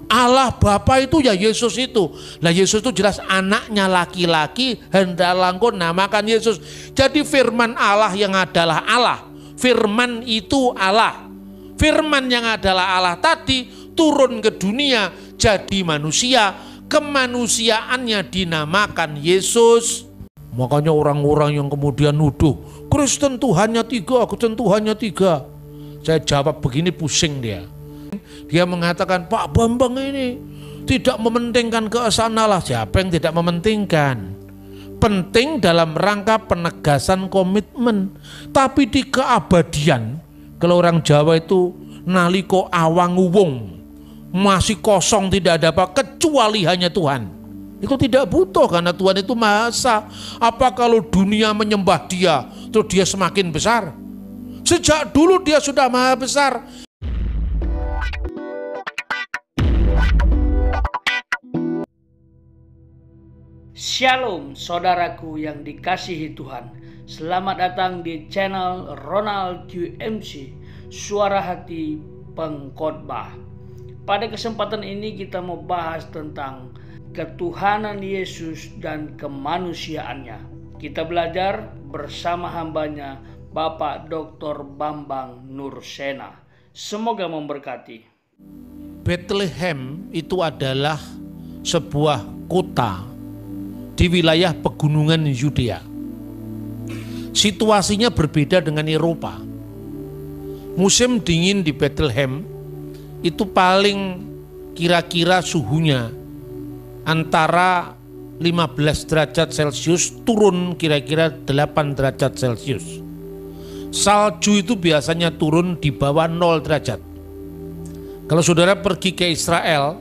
Allah Bapa itu ya Yesus itu. Lah Yesus itu jelas anaknya laki-laki, hendaklah engkau namakan Yesus. Jadi firman Allah yang adalah Allah. Firman itu Allah. Firman yang adalah Allah tadi turun ke dunia jadi manusia. Kemanusiaannya dinamakan Yesus. Makanya orang-orang yang kemudian nuduh, Kristen Tuhannya 3, Kristen Tuhannya 3. Saya jawab begini, pusing dia. Dia mengatakan, Pak Bambang ini tidak mementingkan keesaan Allah. Siapa yang tidak mementingkan? Penting dalam rangka penegasan komitmen. Tapi di keabadian, kalau orang Jawa itu naliko awang wong, masih kosong, tidak ada apa kecuali hanya Tuhan. Itu tidak butuh karena Tuhan itu Maha Esa. Apa kalau dunia menyembah Dia, terus Dia semakin besar? Sejak dulu Dia sudah Maha Besar. Shalom saudaraku yang dikasihi Tuhan. Selamat datang di channel Ronald QMC, Suara Hati Pengkhotbah. Pada kesempatan ini kita mau bahas tentang ketuhanan Yesus dan kemanusiaannya. Kita belajar bersama hambanya Bapak Dr. Bambang Nursena. Semoga memberkati. Bethlehem itu adalah sebuah kota di wilayah pegunungan Yudea. Situasinya berbeda dengan Eropa. Musim dingin di Bethlehem itu paling kira-kira suhunya antara 15 derajat Celcius turun kira-kira 8 derajat Celcius. Salju itu biasanya turun di bawah 0 derajat. Kalau saudara pergi ke Israel,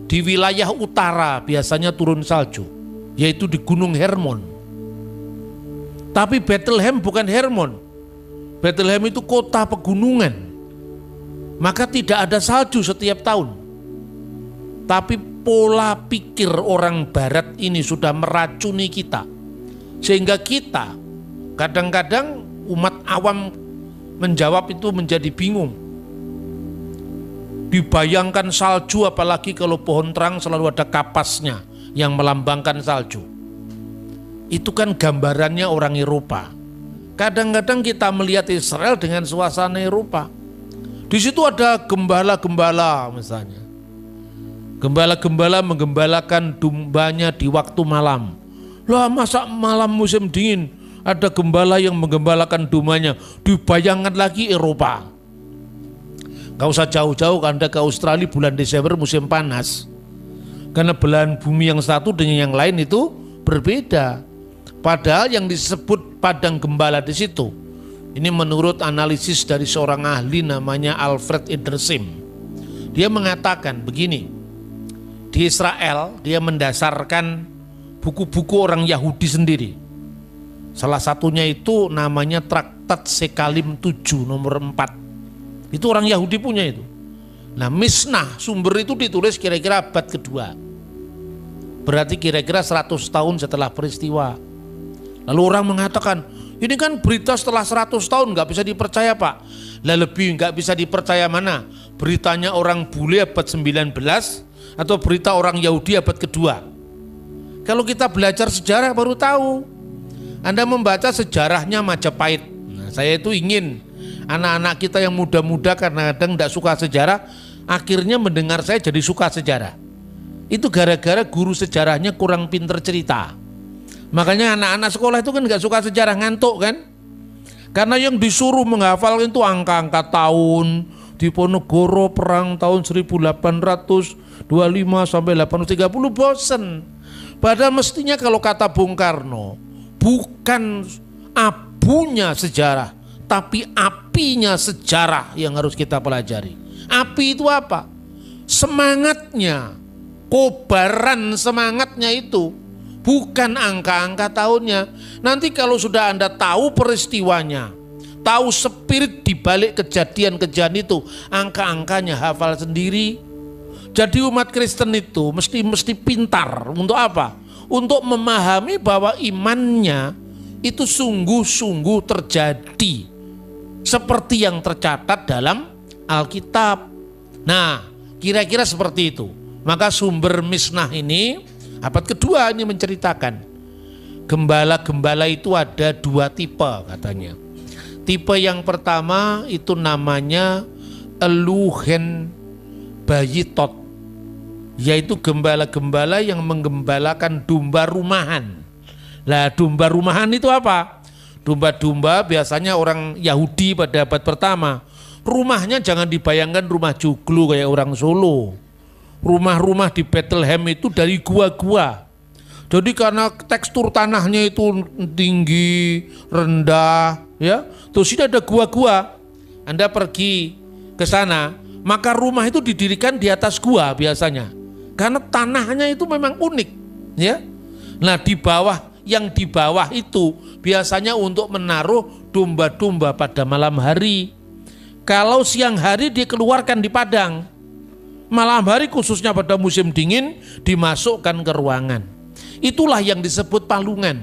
di wilayah utara biasanya turun salju, yaitu di Gunung Hermon. Tapi Bethlehem bukan Hermon. Bethlehem itu kota pegunungan. Maka tidak ada salju setiap tahun. Tapi pola pikir orang barat ini sudah meracuni kita. Sehingga kita kadang-kadang umat awam menjawab itu menjadi bingung. Dibayangkan salju, apalagi kalau pohon terang selalu ada kapasnya yang melambangkan salju. Itu kan gambarannya orang Eropa. Kadang-kadang kita melihat Israel dengan suasana Eropa. Di situ ada gembala-gembala misalnya. Gembala-gembala menggembalakan dombanya di waktu malam. Lah masa malam musim dingin ada gembala yang menggembalakan dombanya? Dibayangkan lagi Eropa. Gak usah jauh-jauh, Anda ke Australia bulan Desember musim panas. Karena belahan bumi yang satu dengan yang lain itu berbeda. Padahal yang disebut padang gembala di situ, ini menurut analisis dari seorang ahli namanya Alfred Edersheim. Dia mengatakan begini, di Israel dia mendasarkan buku-buku orang Yahudi sendiri. Salah satunya itu namanya Traktat Sekalim 7 nomor 4. Itu orang Yahudi punya itu. Nah, Misnah, sumber itu ditulis kira-kira abad kedua. Berarti kira-kira 100 tahun setelah peristiwa. Lalu orang mengatakan, ini kan berita setelah 100 tahun gak bisa dipercaya Pak. Lah lebih gak bisa dipercaya mana? Beritanya orang bule abad 19 atau berita orang Yahudi abad kedua? Kalau kita belajar sejarah baru tahu. Anda membaca sejarahnya Majapahit. Nah, saya itu ingin anak-anak kita yang muda-muda karena kadang tidak suka sejarah, akhirnya mendengar saya jadi suka sejarah. Itu gara-gara guru sejarahnya kurang pinter cerita. Makanya anak-anak sekolah itu kan gak suka sejarah, ngantuk kan. Karena yang disuruh menghafal itu angka-angka tahun. Diponegoro perang tahun 1825 sampai 1830 bosen. Padahal mestinya kalau kata Bung Karno, bukan abunya sejarah, tapi apinya sejarah yang harus kita pelajari. Api itu apa? Semangatnya, kobaran semangatnya itu, bukan angka-angka tahunnya. Nanti kalau sudah Anda tahu peristiwanya, tahu spirit di balik kejadian-kejadian itu, angka-angkanya hafal sendiri. Jadi umat Kristen itu mesti pintar untuk apa? Untuk memahami bahwa imannya itu sungguh-sungguh terjadi seperti yang tercatat dalam Alkitab. Nah, kira-kira seperti itu. Maka sumber Misnah ini, abad kedua ini menceritakan gembala-gembala itu ada dua tipe katanya. Tipe yang pertama itu namanya Eluhen Bayitot, yaitu gembala-gembala yang menggembalakan domba rumahan. Lah domba rumahan itu apa? Domba-domba biasanya orang Yahudi pada abad pertama, rumahnya jangan dibayangkan rumah joglo kayak orang Solo. Rumah-rumah di Bethlehem itu dari gua-gua. Jadi karena tekstur tanahnya itu tinggi, rendah, ya. Terus ini ada gua-gua. Anda pergi ke sana, maka rumah itu didirikan di atas gua biasanya. Karena tanahnya itu memang unik, ya. Nah, yang di bawah itu biasanya untuk menaruh domba-domba pada malam hari. Kalau siang hari dikeluarkan di padang. Malam hari khususnya pada musim dingin dimasukkan ke ruangan. Itulah yang disebut palungan.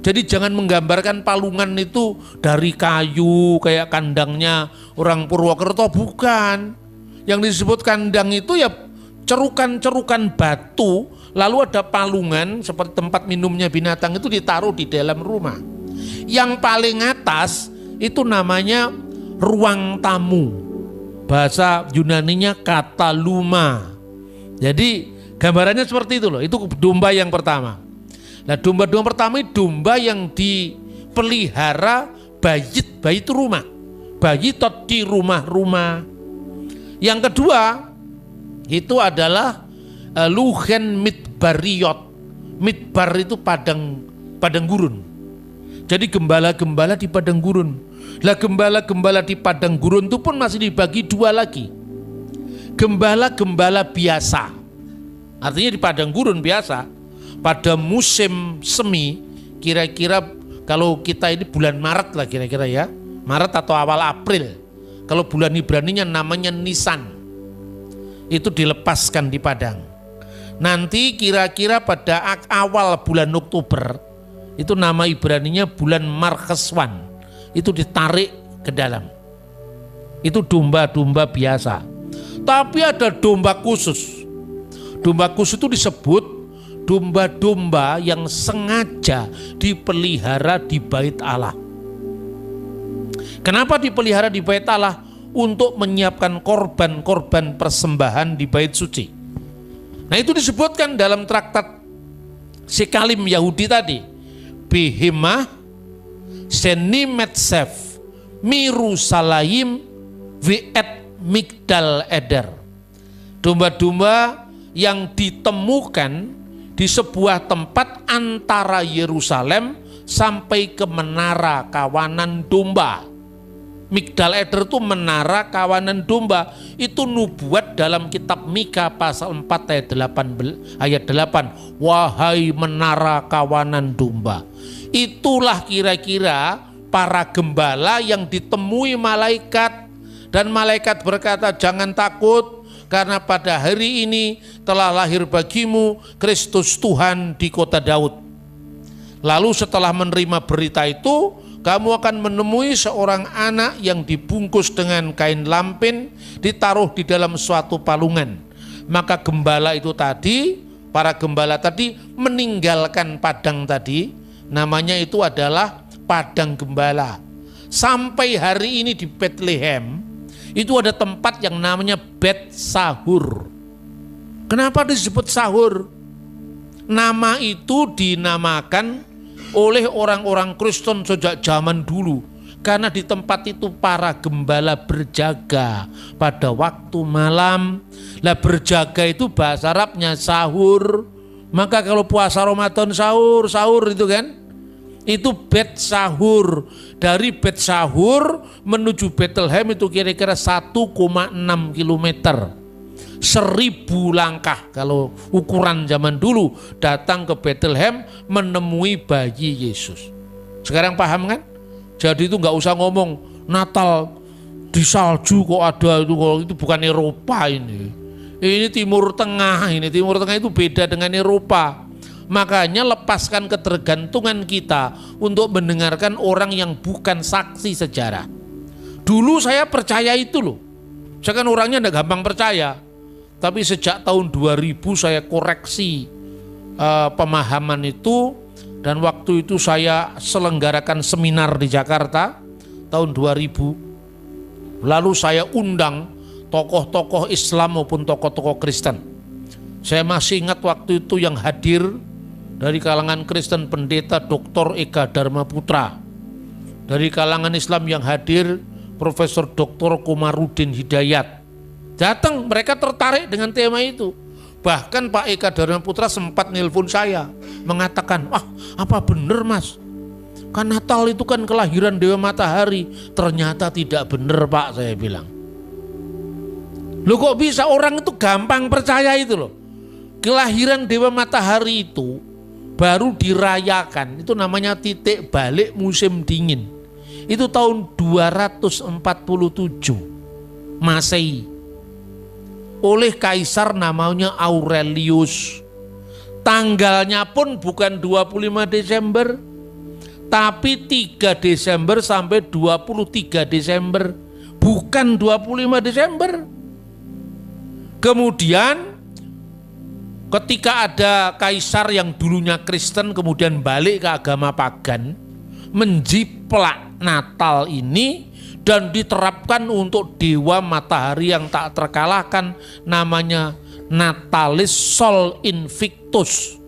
Jadi jangan menggambarkan palungan itu dari kayu kayak kandangnya orang Purwokerto, bukan. Yang disebut kandang itu ya cerukan-cerukan batu, lalu ada palungan seperti tempat minumnya binatang itu ditaruh di dalam rumah. Yang paling atas itu namanya ruang tamu. Bahasa Yunaninya kataluma. Jadi gambarannya seperti itu loh. Itu domba yang pertama. Nah, domba-domba pertama itu domba yang dipelihara bayit rumah. Bayitot di rumah-rumah. Yang kedua itu adalah Luhen Midbariot. Midbar itu padang gurun. Jadi gembala-gembala di padang gurun. Lah gembala-gembala di padang gurun itu pun masih dibagi dua lagi. Gembala-gembala biasa, artinya di padang gurun biasa, pada musim semi, kira-kira kalau kita ini bulan Maret lah kira-kira ya, Maret atau awal April. Kalau bulan Ibraninya namanya Nisan, itu dilepaskan di padang. Nanti kira-kira pada awal bulan Oktober, itu nama Ibraninya bulan Markeswan, itu ditarik ke dalam. Itu domba-domba biasa. Tapi ada domba khusus. Domba khusus itu disebut domba-domba yang sengaja dipelihara di bait Allah. Kenapa dipelihara di bait Allah? Untuk menyiapkan korban-korban persembahan di bait suci. Nah, itu disebutkan dalam traktat Sekalim Yahudi tadi. Behemah Senimetsef Mirusalayim Viet Migdal Eder. Domba-domba yang ditemukan di sebuah tempat antara Yerusalem sampai ke menara kawanan domba. Migdal Eder itu menara kawanan domba. Itu nubuat dalam kitab Mika pasal 4 ayat 8. Wahai menara kawanan domba. Itulah kira-kira para gembala yang ditemui malaikat. Dan malaikat berkata, jangan takut, karena pada hari ini telah lahir bagimu Kristus Tuhan di kota Daud. Lalu setelah menerima berita itu, kamu akan menemui seorang anak yang dibungkus dengan kain lampin, ditaruh di dalam suatu palungan. Maka gembala itu tadi, para gembala tadi meninggalkan padang tadi, namanya itu adalah padang gembala. Sampai hari ini di Bethlehem, itu ada tempat yang namanya Bet Sahur. Kenapa disebut sahur? Nama itu dinamakan oleh orang-orang Kristen sejak zaman dulu. Karena di tempat itu para gembala berjaga pada waktu malam. Lah berjaga itu bahasa Arabnya sahur. Maka kalau puasa Ramadan sahur itu kan. Itu Bet Sahur. Dari Bet Sahur menuju Bethlehem itu kira-kira 1,6 kilometer. 1000 langkah kalau ukuran zaman dulu datang ke Bethlehem menemui bayi Yesus. Sekarang paham kan? Jadi itu nggak usah ngomong Natal di salju kok ada itu bukan Eropa ini. Ini Timur Tengah, Timur Tengah itu beda dengan Eropa. Makanya lepaskan ketergantungan kita untuk mendengarkan orang yang bukan saksi sejarah. Dulu saya percaya itu loh. Saya kan orangnya enggak gampang percaya. Tapi sejak tahun 2000 saya koreksi pemahaman itu, dan waktu itu saya selenggarakan seminar di Jakarta tahun 2000. Lalu saya undang tokoh-tokoh Islam maupun tokoh-tokoh Kristen. Saya masih ingat waktu itu yang hadir dari kalangan Kristen pendeta Dr. Eka Dharma Putra. Dari kalangan Islam yang hadir Profesor Dr. Komarudin Hidayat. Datang, mereka tertarik dengan tema itu. Bahkan Pak Eka Dharma Putra sempat nelpon saya, mengatakan, wah apa benar Mas? Kan Natal itu kan kelahiran Dewa Matahari. Ternyata tidak benar Pak, saya bilang. Loh kok bisa orang itu gampang percaya itu loh. Kelahiran Dewa Matahari itu baru dirayakan, itu namanya titik balik musim dingin. Itu tahun 247 Masehi. Oleh kaisar namanya Aurelius. Tanggalnya pun bukan 25 Desember, tapi 3 Desember sampai 23 Desember, bukan 25 Desember. Kemudian ketika ada kaisar yang dulunya Kristen kemudian balik ke agama pagan, menjiplak Natal ini dan diterapkan untuk Dewa Matahari yang tak terkalahkan, namanya Natalis Sol Invictus.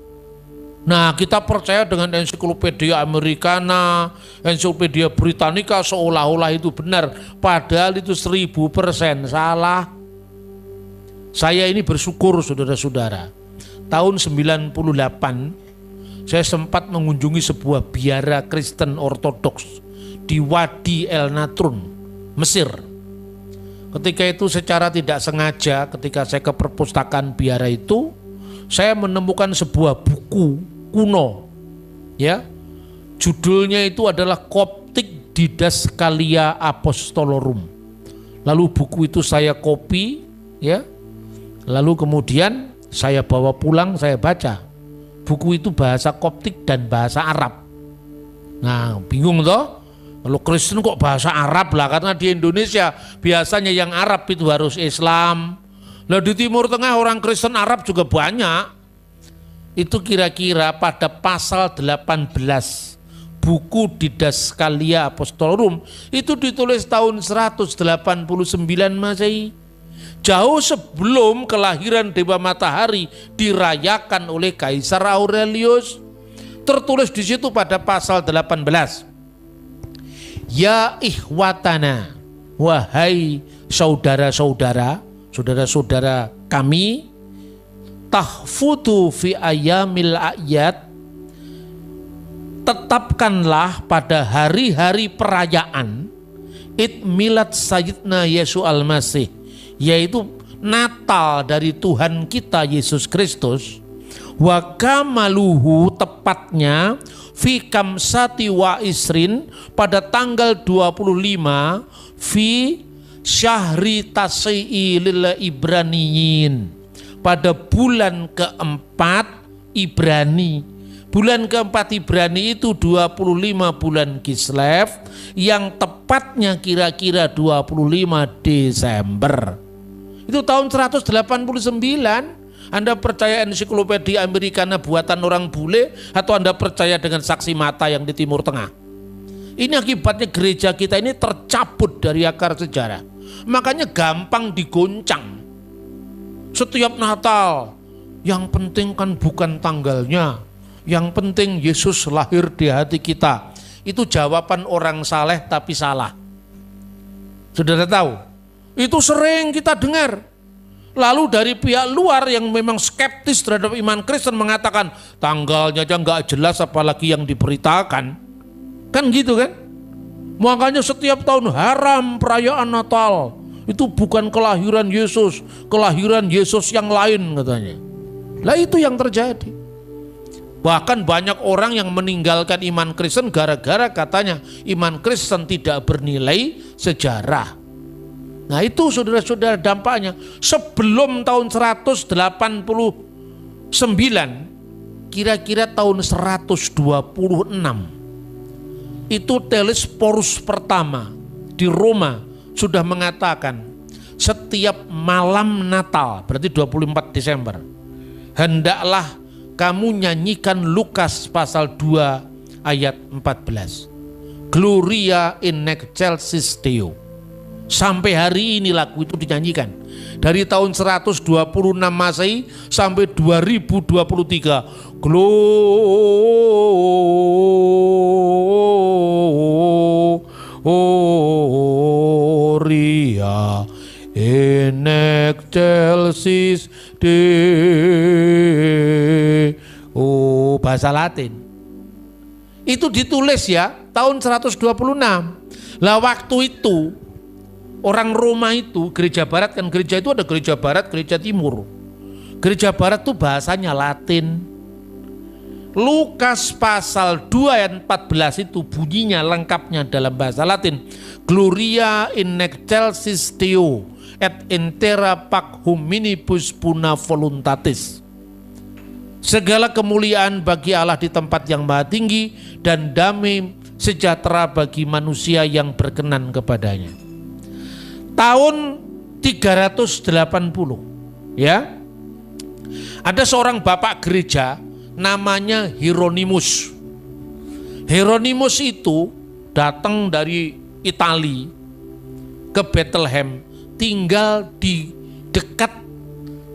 Nah, kita percaya dengan Ensiklopedia Americana, Ensiklopedia Britannica seolah-olah itu benar, padahal itu 1000% salah. Saya ini bersyukur saudara-saudara, tahun 98 saya sempat mengunjungi sebuah biara Kristen Ortodoks di Wadi El Natrun, Mesir. Ketika itu secara tidak sengaja, ketika saya ke perpustakaan biara itu, saya menemukan sebuah buku kuno, ya, judulnya itu adalah Coptic Didascalia Apostolorum. Lalu buku itu saya copy, ya, lalu kemudian saya bawa pulang, saya baca. Buku itu bahasa Koptik dan bahasa Arab. Nah, bingung toh? Kalau Kristen kok bahasa Arab lah, karena di Indonesia biasanya yang Arab itu harus Islam. Lah di Timur Tengah orang Kristen Arab juga banyak. Itu kira-kira pada pasal 18 buku Didascalia Apostolorum itu ditulis tahun 189 Masehi. Jauh sebelum kelahiran Dewa Matahari dirayakan oleh Kaisar Aurelius. Tertulis di situ pada pasal 18. Ya ikhwatana, wahai saudara-saudara, saudara-saudara kami, tahfutu fi ayamil a'yad, tetapkanlah pada hari-hari perayaan Id milad Sayyidina Yesus Al-Masih, yaitu Natal dari Tuhan kita Yesus Kristus, wa kamaluhu, tepatnya fi kamsati wa isrin, pada tanggal 25 fi syahri tasyi'i lil Ibraniyin, pada bulan keempat Ibrani. Bulan keempat Ibrani itu 25 bulan Kislev, yang tepatnya kira-kira 25 Desember. Itu tahun 189. Anda percaya Ensiklopedia Americana buatan orang bule, atau Anda percaya dengan saksi mata yang di Timur Tengah? Ini akibatnya gereja kita ini tercabut dari akar sejarah. Makanya gampang digoncang. Setiap Natal, yang penting kan bukan tanggalnya, yang penting Yesus lahir di hati kita. Itu jawaban orang saleh tapi salah. Saudara tahu? Itu sering kita dengar. Lalu dari pihak luar yang memang skeptis terhadap iman Kristen mengatakan tanggalnya aja nggak jelas apalagi yang diberitakan. Kan gitu kan? Makanya setiap tahun haram perayaan Natal. Itu bukan kelahiran Yesus, kelahiran Yesus yang lain katanya. Lah itu yang terjadi. Bahkan banyak orang yang meninggalkan iman Kristen gara-gara katanya iman Kristen tidak bernilai sejarah. Nah itu saudara-saudara dampaknya. Sebelum tahun 189, kira-kira tahun 126, itu Telesporus pertama di Roma sudah mengatakan setiap malam Natal, berarti 24 Desember, hendaklah kamu nyanyikan Lukas pasal 2 ayat 14. Gloria in excelsis Deo. Sampai hari ini lagu itu dinyanyikan. Dari tahun 126 Masehi sampai 2023. Gloria in excelsis Deo. Bahasa Latin. Itu ditulis ya tahun 126. Lah waktu itu orang Roma itu, gereja barat kan, gereja itu ada gereja barat, gereja timur. Gereja barat itu bahasanya Latin. Lukas pasal 2 ayat 14 itu bunyinya lengkapnya dalam bahasa Latin. Gloria in excelsis Deo et intera pac hominibus buna voluntatis. Segala kemuliaan bagi Allah di tempat yang maha tinggi dan damai sejahtera bagi manusia yang berkenan kepadanya. Tahun 380 ya, ada seorang bapak gereja namanya Hieronymus. Hieronymus itu datang dari Italia ke Bethlehem, tinggal di dekat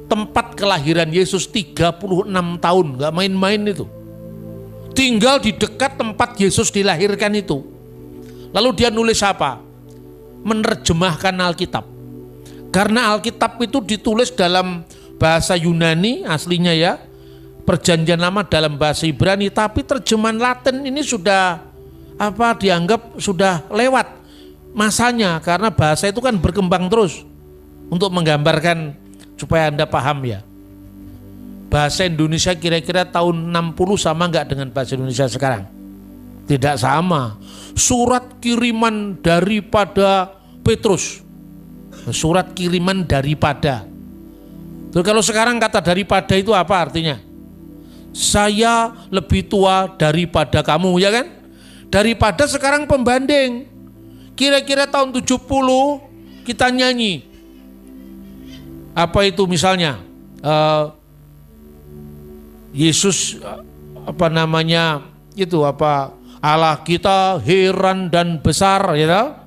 tempat kelahiran Yesus 36 tahun, gak main-main itu. Tinggal di dekat tempat Yesus dilahirkan itu. Lalu dia nulis apa? Menerjemahkan Alkitab. Karena Alkitab itu ditulis dalam bahasa Yunani aslinya ya, Perjanjian Lama dalam bahasa Ibrani, tapi terjemahan Latin ini sudah dianggap sudah lewat masanya, karena bahasa itu kan berkembang terus untuk menggambarkan supaya Anda paham ya. Bahasa Indonesia kira-kira tahun 60 sama enggak dengan bahasa Indonesia sekarang? Tidak sama. Surat kiriman daripada Petrus. Surat kiriman daripada. Terus kalau sekarang kata daripada itu apa artinya? Saya lebih tua daripada kamu, ya kan? Daripada sekarang pembanding. Kira-kira tahun 70 kita nyanyi. Apa itu misalnya? Yesus Allah kita heran dan besar, ya.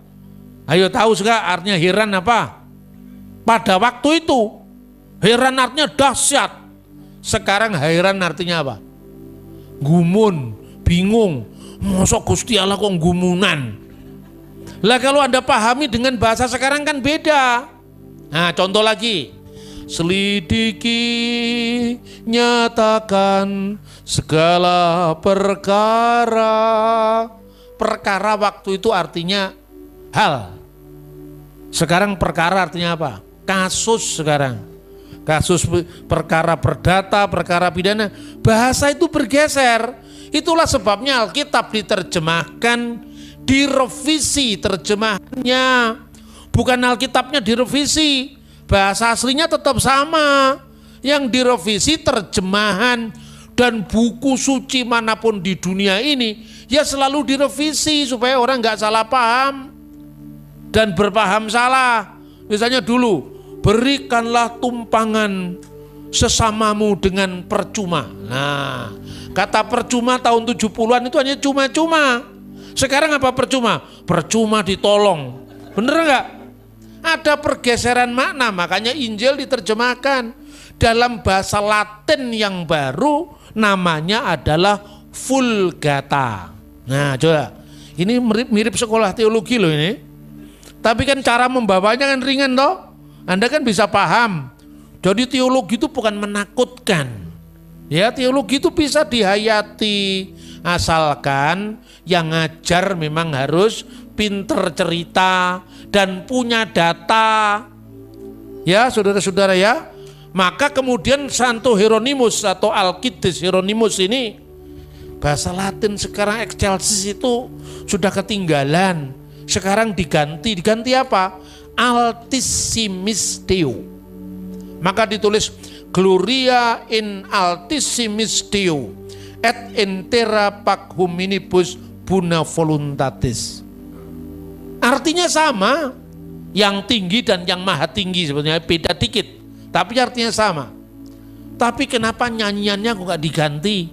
Ayo tahu sekarang artinya heran apa? Pada waktu itu heran artinya dahsyat. Sekarang heran artinya apa? Gumun, bingung. Mosok Gusti Allah kok gumunan? Lah kalau Anda pahami dengan bahasa sekarang kan beda. Nah, contoh lagi. Selidiki, nyatakan segala perkara. Perkara waktu itu artinya hal. Sekarang perkara artinya apa? Kasus sekarang. Kasus, perkara perdata, perkara pidana. Bahasa itu bergeser. Itulah sebabnya Alkitab diterjemahkan, direvisi terjemahannya. Bukan Alkitabnya direvisi. Bahasa aslinya tetap sama. Yang direvisi terjemahan, dan buku suci manapun di dunia ini ya selalu direvisi supaya orang nggak salah paham dan berpaham salah. Misalnya dulu, berikanlah tumpangan sesamamu dengan percuma. Nah, kata percuma tahun 70-an itu hanya cuma-cuma. Sekarang apa percuma? Percuma ditolong. Bener nggak? Ada pergeseran makna, makanya Injil diterjemahkan dalam bahasa Latin yang baru, namanya adalah Vulgata. Nah, coba, ini mirip sekolah teologi loh ini. Tapi kan cara membawanya kan ringan toh. Anda kan bisa paham. Jadi teologi itu bukan menakutkan. Ya, teologi itu bisa dihayati, asalkan yang ngajar memang harus pinter cerita dan punya data. Ya, saudara-saudara ya. Maka kemudian Santo Hieronymus atau Alkitis Hieronymus ini, bahasa Latin sekarang excelsis itu sudah ketinggalan. Sekarang diganti apa? Altissimis Deo. Maka ditulis Gloria in Altissimis Deo et intera pac hominibus buna voluntatis. Artinya sama. Yang tinggi dan yang maha tinggi sebenarnya beda dikit, tapi artinya sama. Tapi kenapa nyanyiannya kok nggak diganti?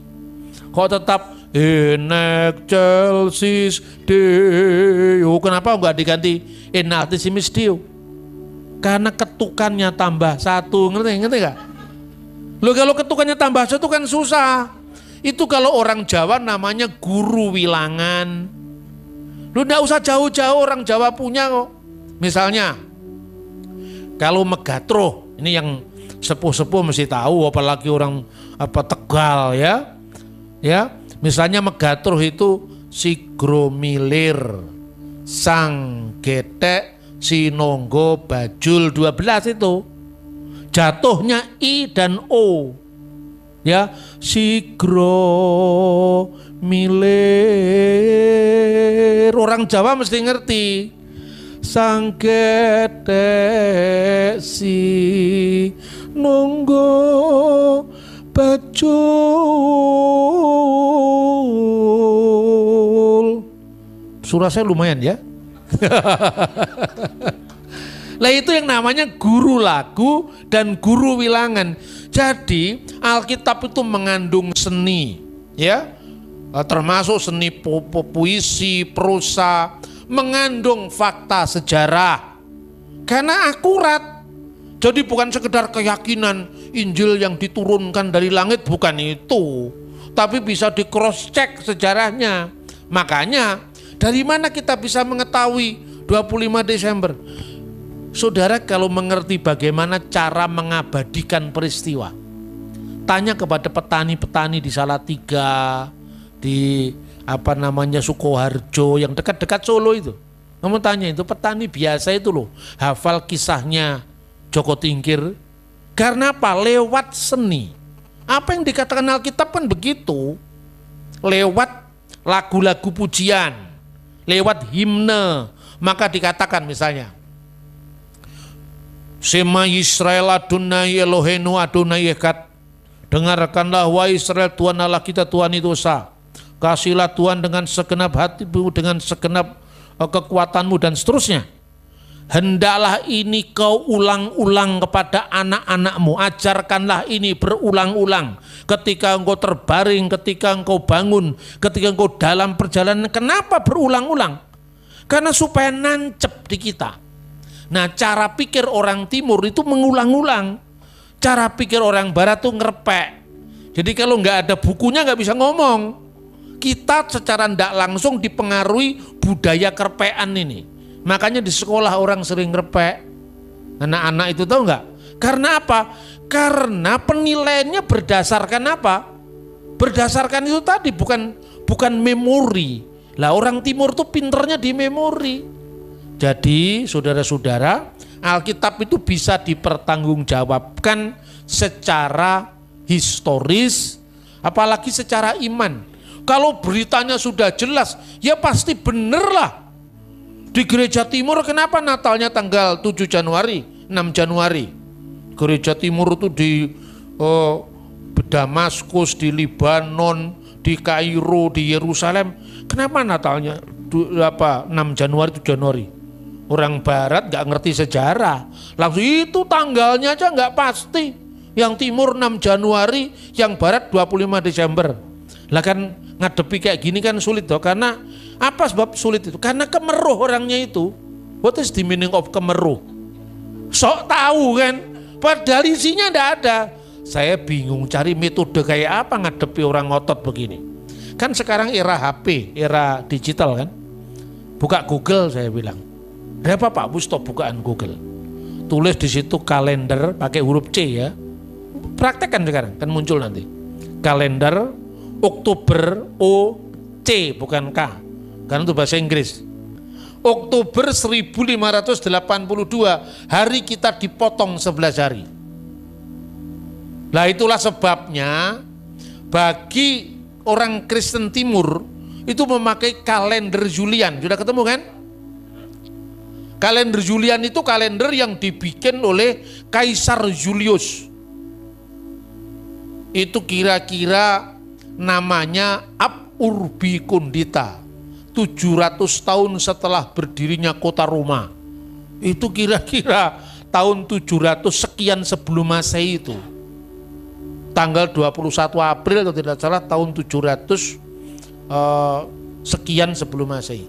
Kok tetap In excelsis Deo? Kenapa nggak diganti In altisimis Deo? Karena ketukannya tambah satu, ngerti nggak? Loh, kalau ketukannya tambah satu kan susah. Itu kalau orang Jawa namanya guru wilangan. Lu nggak usah jauh-jauh, orang Jawa punya kok. Misalnya, kalau Megatro, ini yang sepuh-sepuh mesti tahu, apalagi orang Tegal ya. Ya, misalnya Megatro itu Sigromilir, Sang Getek, Sinonggo, Bajul 12 itu. Jatuhnya I dan O. Ya, Sigromilir. Orang Jawa mesti ngerti. Sang Getek Sinonggo Bajul. Surah saya lumayan ya. Lah itu yang namanya guru lagu dan guru wilangan. Jadi Alkitab itu mengandung seni, ya, termasuk seni puisi, prosa, mengandung fakta sejarah, karena akurat. Jadi bukan sekedar keyakinan Injil yang diturunkan dari langit, bukan itu, tapi bisa di cross check sejarahnya. Makanya dari mana kita bisa mengetahui 25 Desember? Saudara, kalau mengerti bagaimana cara mengabadikan peristiwa, tanya kepada petani-petani di Salatiga, di Sukoharjo yang dekat-dekat Solo itu. Kamu tanya itu petani biasa itu loh, hafal kisahnya Joko Tingkir. Karena apa? Lewat seni. Apa yang dikatakan Alkitab kan begitu. Lewat lagu-lagu pujian, lewat himne. Maka dikatakan misalnya, Shema Yisrael Adonai Eloheinu Adonai Echad. Dengarkanlah wahai Israel, Tuhan Allah kita Tuhan itu esa. Kasihlah Tuhan dengan segenap hatimu, dengan segenap kekuatanmu, dan seterusnya. Hendaklah ini kau ulang-ulang kepada anak-anakmu. Ajarkanlah ini berulang-ulang. Ketika engkau terbaring, ketika engkau bangun, ketika engkau dalam perjalanan. Kenapa berulang-ulang? Karena supaya nancep di kita. Nah, cara pikir orang timur itu mengulang-ulang. Cara pikir orang barat tuh ngerepek. Jadi kalau nggak ada bukunya nggak bisa ngomong. Kita secara tidak langsung dipengaruhi budaya kerpean ini. Makanya di sekolah orang sering ngerepek. Anak-anak itu tahu nggak? Karena apa? Karena penilaiannya berdasarkan apa? Berdasarkan itu tadi, bukan memori. Lah orang timur tuh pinternya di memori. Jadi saudara-saudara, Alkitab itu bisa dipertanggungjawabkan secara historis, apalagi secara iman. Kalau beritanya sudah jelas, ya pasti bener lah. Di gereja timur kenapa Natalnya tanggal 7 Januari, 6 Januari? Gereja timur itu di Damaskus, di Libanon, di Kairo, di Yerusalem. Kenapa Natalnya 6 Januari, 7 Januari? Orang barat gak ngerti sejarah, langsung itu tanggalnya aja gak pasti. Yang timur 6 Januari, yang barat 25 Desember. Lah kan ngadepi kayak gini kan sulit toh. Karena apa sebab sulit itu? Karena kemeruh orangnya itu. What is the meaning of kemeruh? Sok tahu kan, padahal isinya ndak ada. Saya bingung cari metode kayak apa ngadepi orang ngotot begini. Kan sekarang era HP, era digital kan. Buka Google, saya bilang. Berapa Pak Busto bukaan Google? Tulis di situ kalender pakai huruf C ya. Praktekkan sekarang, kan muncul nanti. Kalender Oktober, O C bukan K. Karena itu bahasa Inggris. Oktober 1582, hari kita dipotong 11 hari. Nah itulah sebabnya bagi orang Kristen Timur itu memakai kalender Julian. Sudah ketemu kan? Kalender Julian itu kalender yang dibikin oleh Kaisar Julius. Itu kira-kira namanya Ab Urbi Condita. 700 tahun setelah berdirinya kota Roma. Itu kira-kira tahun 700 sekian sebelum Masehi itu. Tanggal 21 April atau tidak salah tahun 700 sekian sebelum Masehi.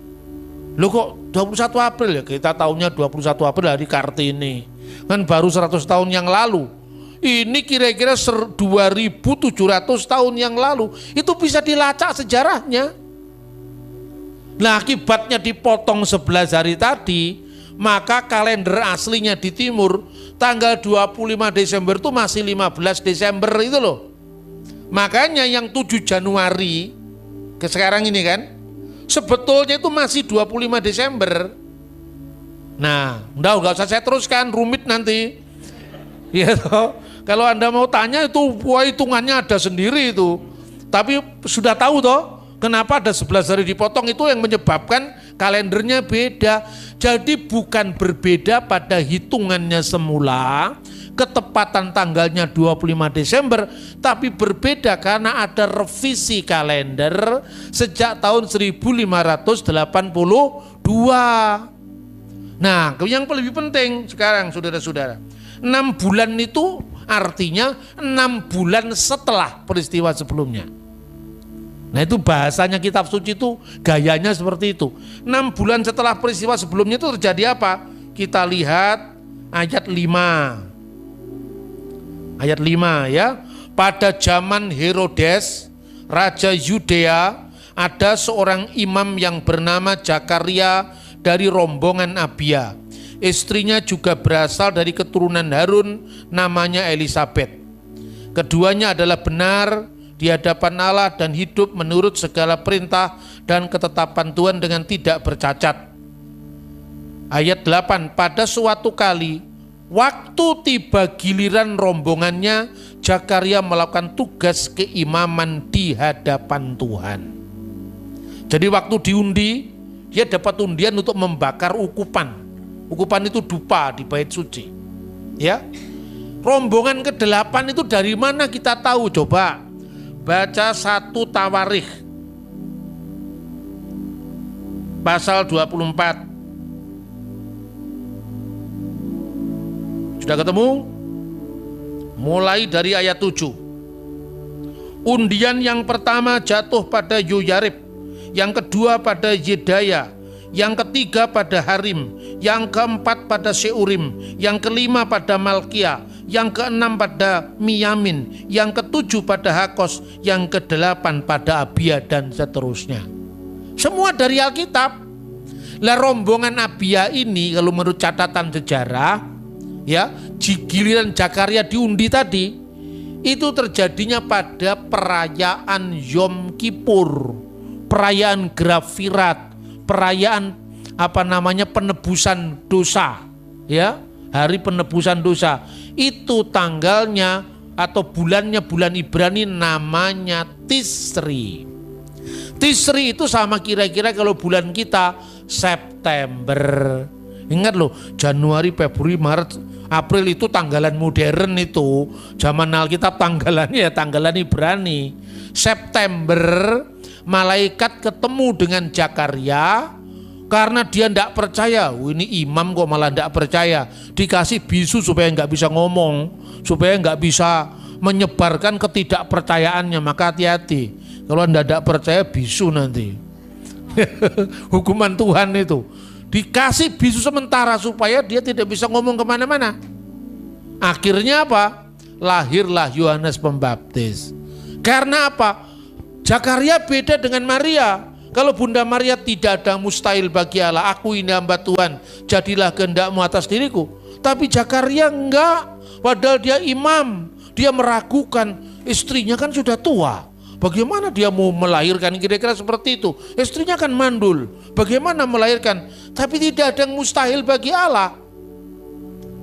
Loh kok 21 April ya? Kita tahunya 21 April hari Kartini. Kan baru 100 tahun yang lalu. Ini kira-kira 2700 tahun yang lalu. Itu bisa dilacak sejarahnya. Nah, akibatnya dipotong 11 hari tadi, maka kalender aslinya di timur tanggal 25 Desember itu masih 15 Desember itu loh. Makanya yang 7 Januari ke sekarang ini kan sebetulnya itu masih 25 Desember. Nah, nggak usah saya teruskan, rumit nanti. Ya toh. Kalau Anda mau tanya itu hitungannya ada sendiri itu. Tapi sudah tahu toh kenapa ada 11 hari dipotong, itu yang menyebabkan kalendernya beda. Jadi bukan berbeda pada hitungannya semula, ketepatan tanggalnya 25 Desember, tapi berbeda karena ada revisi kalender sejak tahun 1582. Nah, yang lebih penting sekarang saudara-saudara, 6 bulan itu artinya 6 bulan setelah peristiwa sebelumnya. Nah, itu bahasanya kitab suci itu gayanya seperti itu. 6 bulan setelah peristiwa sebelumnya itu terjadi apa? Kita lihat ayat 5. Ayat 5 ya. Pada zaman Herodes, Raja Yudea, ada seorang imam yang bernama Zakaria dari rombongan Abia. Istrinya juga berasal dari keturunan Harun, namanya Elisabet. Keduanya adalah benar di hadapan Allah dan hidup menurut segala perintah dan ketetapan Tuhan dengan tidak bercacat. Ayat 8, pada suatu kali, waktu tiba giliran rombongannya, Zakaria melakukan tugas keimaman di hadapan Tuhan. Jadi waktu diundi, dia dapat undian untuk membakar ukupan. Ukupan itu dupa di bait suci. Ya. Rombongan ke-8 itu dari mana kita tahu? Coba baca 1 Tawarikh pasal 24. Sudah ketemu? Mulai dari ayat 7. Undian yang pertama jatuh pada Yoyarib, yang kedua pada Yedaya, yang ketiga pada Harim, yang keempat pada Seurim, yang kelima pada Malkia, yang keenam pada Miyamin, yang ketujuh pada Hakos, yang kedelapan pada Abia, dan seterusnya. Semua dari Alkitab. Lah rombongan Abia ini kalau menurut catatan sejarah, ya, giliran Zakaria diundi tadi, itu terjadinya pada perayaan Yom Kippur, perayaan Grafirat, perayaan penebusan dosa, ya, hari penebusan dosa. Itu tanggalnya atau bulannya bulan Ibrani namanya Tisri. Tisri itu sama kira-kira kalau bulan kita September. Ingat loh, Januari, Februari, Maret, April itu tanggalan modern itu. Zaman Alkitab tanggalannya ya tanggalan Ibrani. September malaikat ketemu dengan Zakaria karena dia tidak percaya. Ini imam kok malah tidak percaya. Dikasih bisu supaya nggak bisa ngomong, supaya nggak bisa menyebarkan ketidakpercayaannya. Maka hati-hati, kalau Anda tidak percaya bisu nanti. Hukuman Tuhan itu. Dikasih bisu sementara supaya dia tidak bisa ngomong kemana-mana. Akhirnya apa? Lahirlah Yohanes Pembaptis. Karena apa? Zakaria beda dengan Maria. Kalau Bunda Maria tidak ada mustahil bagi Allah. Aku ini hamba Tuhan, jadilah kehendak-Mu atas diriku. Tapi Zakaria enggak. Padahal dia imam. Dia meragukan. Istrinya kan sudah tua. Bagaimana dia mau melahirkan? Kira-kira seperti itu. Istrinya kan mandul. Bagaimana melahirkan? Tapi tidak ada yang mustahil bagi Allah.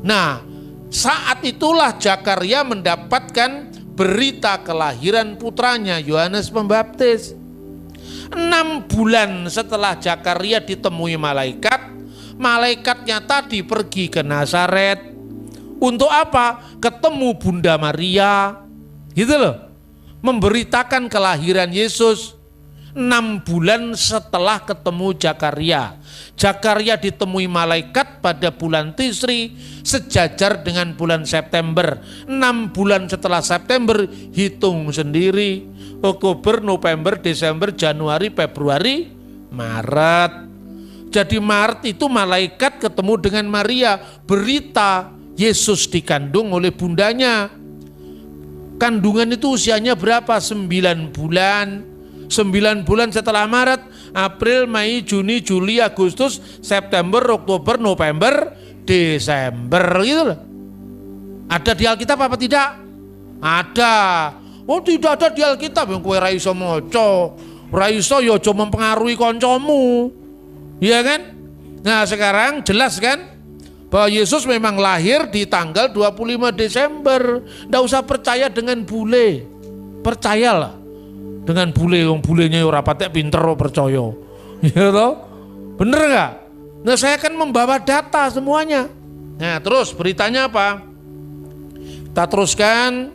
Nah, saat itulah Zakaria mendapatkan berita kelahiran putranya Yohanes Pembaptis. 6 bulan setelah Zakaria ditemui malaikat, malaikatnya tadi pergi ke Nazaret. Untuk apa? Ketemu Bunda Maria. Gitu loh. Memberitakan kelahiran Yesus. 6 bulan setelah ketemu Zakaria. Zakaria ditemui malaikat pada bulan Tisri sejajar dengan bulan September. 6 bulan setelah September, hitung sendiri. Oktober, November, Desember, Januari, Februari, Maret. Jadi Maret itu malaikat ketemu dengan Maria. Berita Yesus dikandung oleh bundanya. Kandungan itu usianya berapa? 9 bulan. 9 bulan setelah Maret, April, Mei, Juni, Juli, Agustus, September, Oktober, November, Desember gitu loh. Ada di Alkitab apa tidak? Ada. Oh, tidak ada di Alkitab. Yang kowe ra iso maca, ra iso ya aja mempengaruhi kancamu. Iya kan? Nah, sekarang jelas kan bahwa Yesus memang lahir di tanggal 25 Desember. Nggak usah percaya dengan bule. Percayalah dengan bule, wong bulenya ora patek pinter percaya. Ya toh? Bener nggak? Nah, saya akan membawa data semuanya. Nah, terus beritanya apa? Kita teruskan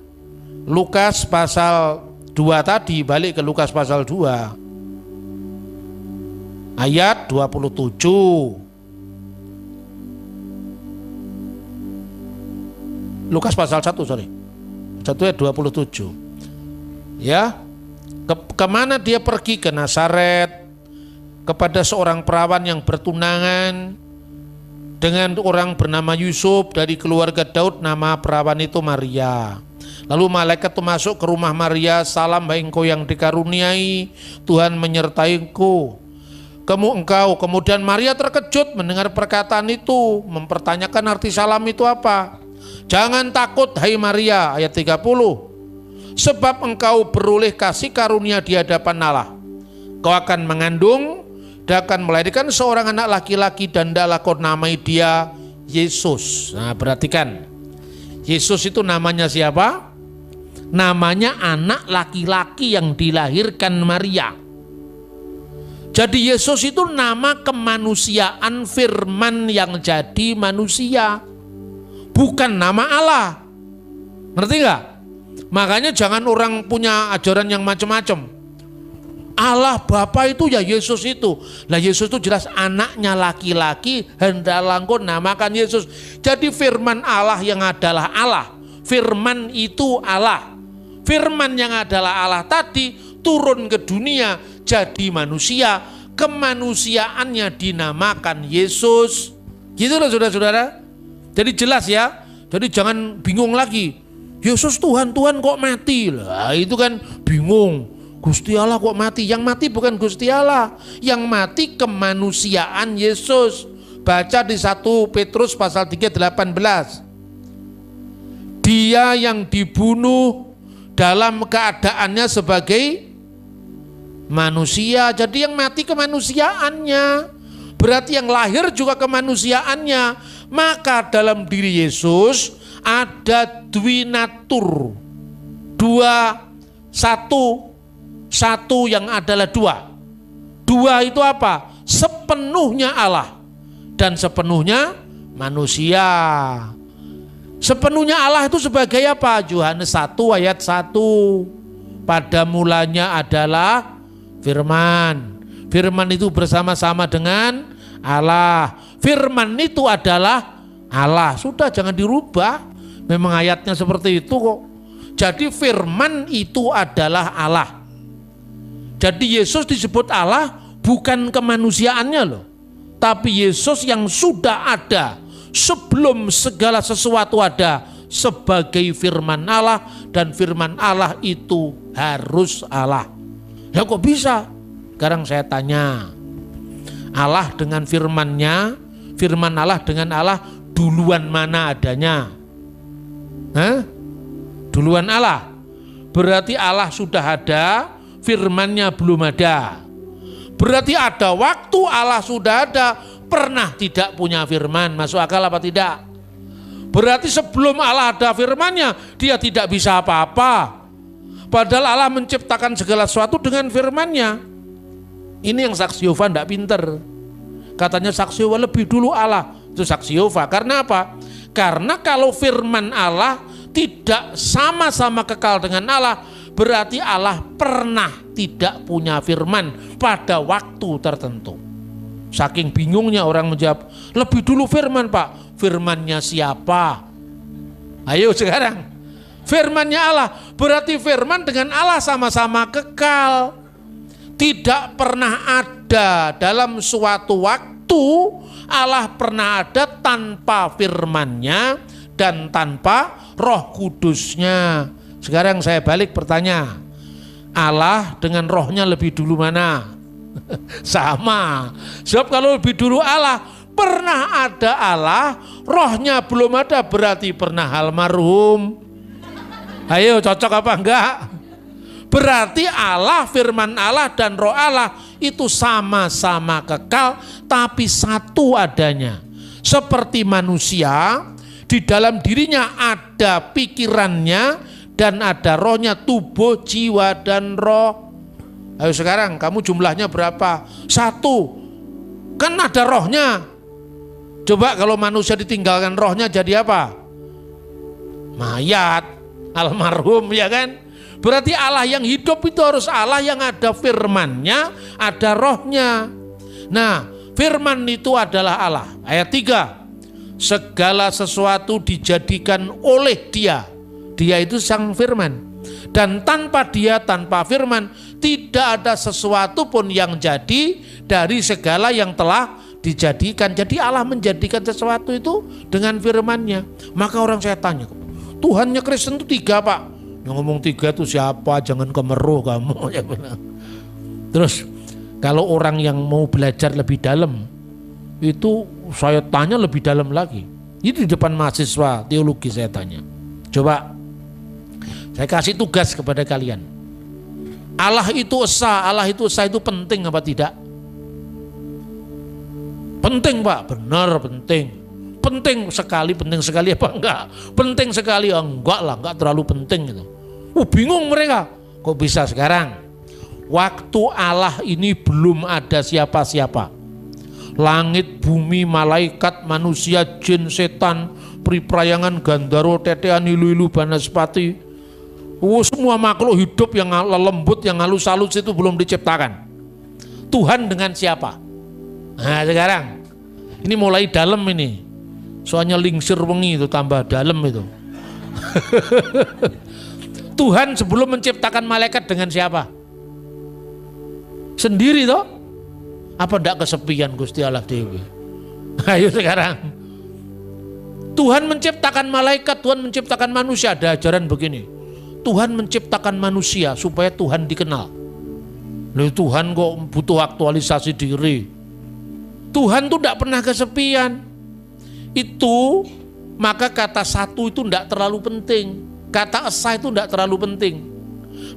Lukas pasal 2 tadi, balik ke Lukas pasal 2. Ayat 27. Lukas pasal 1, sorry. 1 ayat 27. Ya. Kemana dia pergi? Ke Nazaret, kepada seorang perawan yang bertunangan dengan orang bernama Yusuf dari keluarga Daud, nama perawan itu Maria. Lalu malaikat itu masuk ke rumah Maria, salam hai engkau yang dikaruniai, Tuhan menyertai engkau. Kemudian Maria terkejut mendengar perkataan itu, mempertanyakan arti salam itu apa. Jangan takut hai Maria, ayat 30. Sebab engkau beroleh kasih karunia di hadapan Allah. Kau akan mengandung dan akan melahirkan seorang anak laki-laki dan hendaklah kau namai dia Yesus. Nah, perhatikan. Yesus itu namanya siapa? Namanya anak laki-laki yang dilahirkan Maria. Jadi Yesus itu nama kemanusiaan, firman yang jadi manusia, bukan nama Allah. Ngerti nggak? Makanya jangan orang punya ajaran yang macam-macam. Allah Bapa itu ya Yesus itu. Nah, Yesus itu jelas anaknya laki-laki, hendaklah engkau namakan Yesus. Jadi firman Allah yang adalah Allah. Firman itu Allah. Firman yang adalah Allah tadi turun ke dunia jadi manusia, kemanusiaannya dinamakan Yesus. Gitu loh saudara-saudara. Jadi jelas ya. Jadi jangan bingung lagi. Yesus Tuhan kok mati? Lah itu kan bingung. Gusti Allah kok mati? Yang mati bukan Gusti Allah. Yang mati kemanusiaan Yesus. Baca di 1 Petrus pasal 3:18. Dia yang dibunuh dalam keadaannya sebagai manusia. Jadi yang mati kemanusiaannya, berarti yang lahir juga kemanusiaannya. Maka dalam diri Yesus ada dwinatur, satu yang adalah dua itu apa? Sepenuhnya Allah dan sepenuhnya manusia. Sepenuhnya Allah itu sebagai apa? Yohanes 1 ayat 1. Pada mulanya adalah firman. Firman itu bersama-sama dengan Allah. Firman itu adalah Allah. Sudah, jangan dirubah. Memang ayatnya seperti itu kok. Jadi firman itu adalah Allah. Jadi Yesus disebut Allah bukan kemanusiaannya loh. Tapi Yesus yang sudah ada sebelum segala sesuatu ada sebagai firman Allah, dan firman Allah itu harus Allah. Ya kok bisa? Sekarang saya tanya, Allah dengan firman-Nya, firman Allah dengan Allah, duluan mana adanya? Hah? Duluan Allah. Berarti Allah sudah ada, firman-Nya belum ada. Berarti ada waktu Allah sudah ada, pernah tidak punya firman. Masuk akal apa tidak? Berarti sebelum Allah ada firman-Nya, dia tidak bisa apa-apa. Padahal Allah menciptakan segala sesuatu dengan firman-Nya. Ini yang saksi Yehova tidak pinter. Katanya saksi Yehova lebih dulu Allah. Itu saksi Yehova. Karena apa? Karena kalau firman Allah tidak sama-sama kekal dengan Allah, berarti Allah pernah tidak punya firman pada waktu tertentu. Saking bingungnya orang menjawab, lebih dulu firman Pak. Firmannya siapa? Ayo sekarang. Firmannya Allah. Berarti firman dengan Allah sama-sama kekal. Tidak pernah ada dalam suatu waktu Allah pernah ada tanpa firman-Nya dan tanpa Roh Kudus-Nya. Sekarang saya balik bertanya, Allah dengan Roh-Nya lebih dulu mana? Sama. Sebab kalau lebih dulu Allah, pernah ada Allah, Roh-Nya belum ada, berarti pernah almarhum. Ayo cocok apa enggak? Berarti Allah, firman Allah dan Roh Allah itu sama-sama kekal, tapi satu adanya. Seperti manusia, di dalam dirinya ada pikirannya dan ada rohnya, tubuh, jiwa, dan roh. Ayo sekarang kamu jumlahnya berapa? Satu. Kan ada rohnya. Coba kalau manusia ditinggalkan rohnya jadi apa? Mayat, almarhum, ya kan? Berarti Allah yang hidup itu harus Allah yang ada firman-Nya, ada rohnya. Nah, firman itu adalah Allah. Ayat 3. Segala sesuatu dijadikan oleh Dia. Dia itu sang firman. Dan tanpa Dia, tanpa firman, tidak ada sesuatu pun yang jadi dari segala yang telah dijadikan. Jadi Allah menjadikan sesuatu itu dengan firman-Nya. Maka orang saya tanya, Tuhannya Kristen itu 3 Pak. Yang ngomong 3 itu siapa? Jangan kemeruh kamu. Terus kalau orang yang mau belajar lebih dalam, itu saya tanya lebih dalam lagi. Ini di depan mahasiswa teologi saya tanya. Coba saya kasih tugas kepada kalian. Allah itu esa, Allah itu esa itu penting apa tidak? Penting Pak, benar penting. Penting sekali apa enggak? Penting sekali, enggak lah, enggak terlalu penting gitu. Bingung mereka, kok bisa sekarang? Waktu Allah ini belum ada siapa-siapa. Langit, bumi, malaikat, manusia, jin, setan, priprayangan, gandaro, tetean, ilu-ilu, banaspati, semua makhluk hidup yang lembut, yang halus-halus itu belum diciptakan. Tuhan dengan siapa? Nah sekarang, ini mulai dalam ini. Soalnya lingsir wengi itu tambah dalam itu. Tuhan sebelum menciptakan malaikat dengan siapa? Sendiri toh? Apa enggak kesepian Gusti Allah Dewi? Ayo sekarang. Tuhan menciptakan malaikat, Tuhan menciptakan manusia. Ada ajaran begini. Tuhan menciptakan manusia supaya Tuhan dikenal. Lalu Tuhan kok butuh aktualisasi diri. Tuhan tuh enggak pernah kesepian. Itu maka kata satu itu tidak terlalu penting, kata esa itu tidak terlalu penting.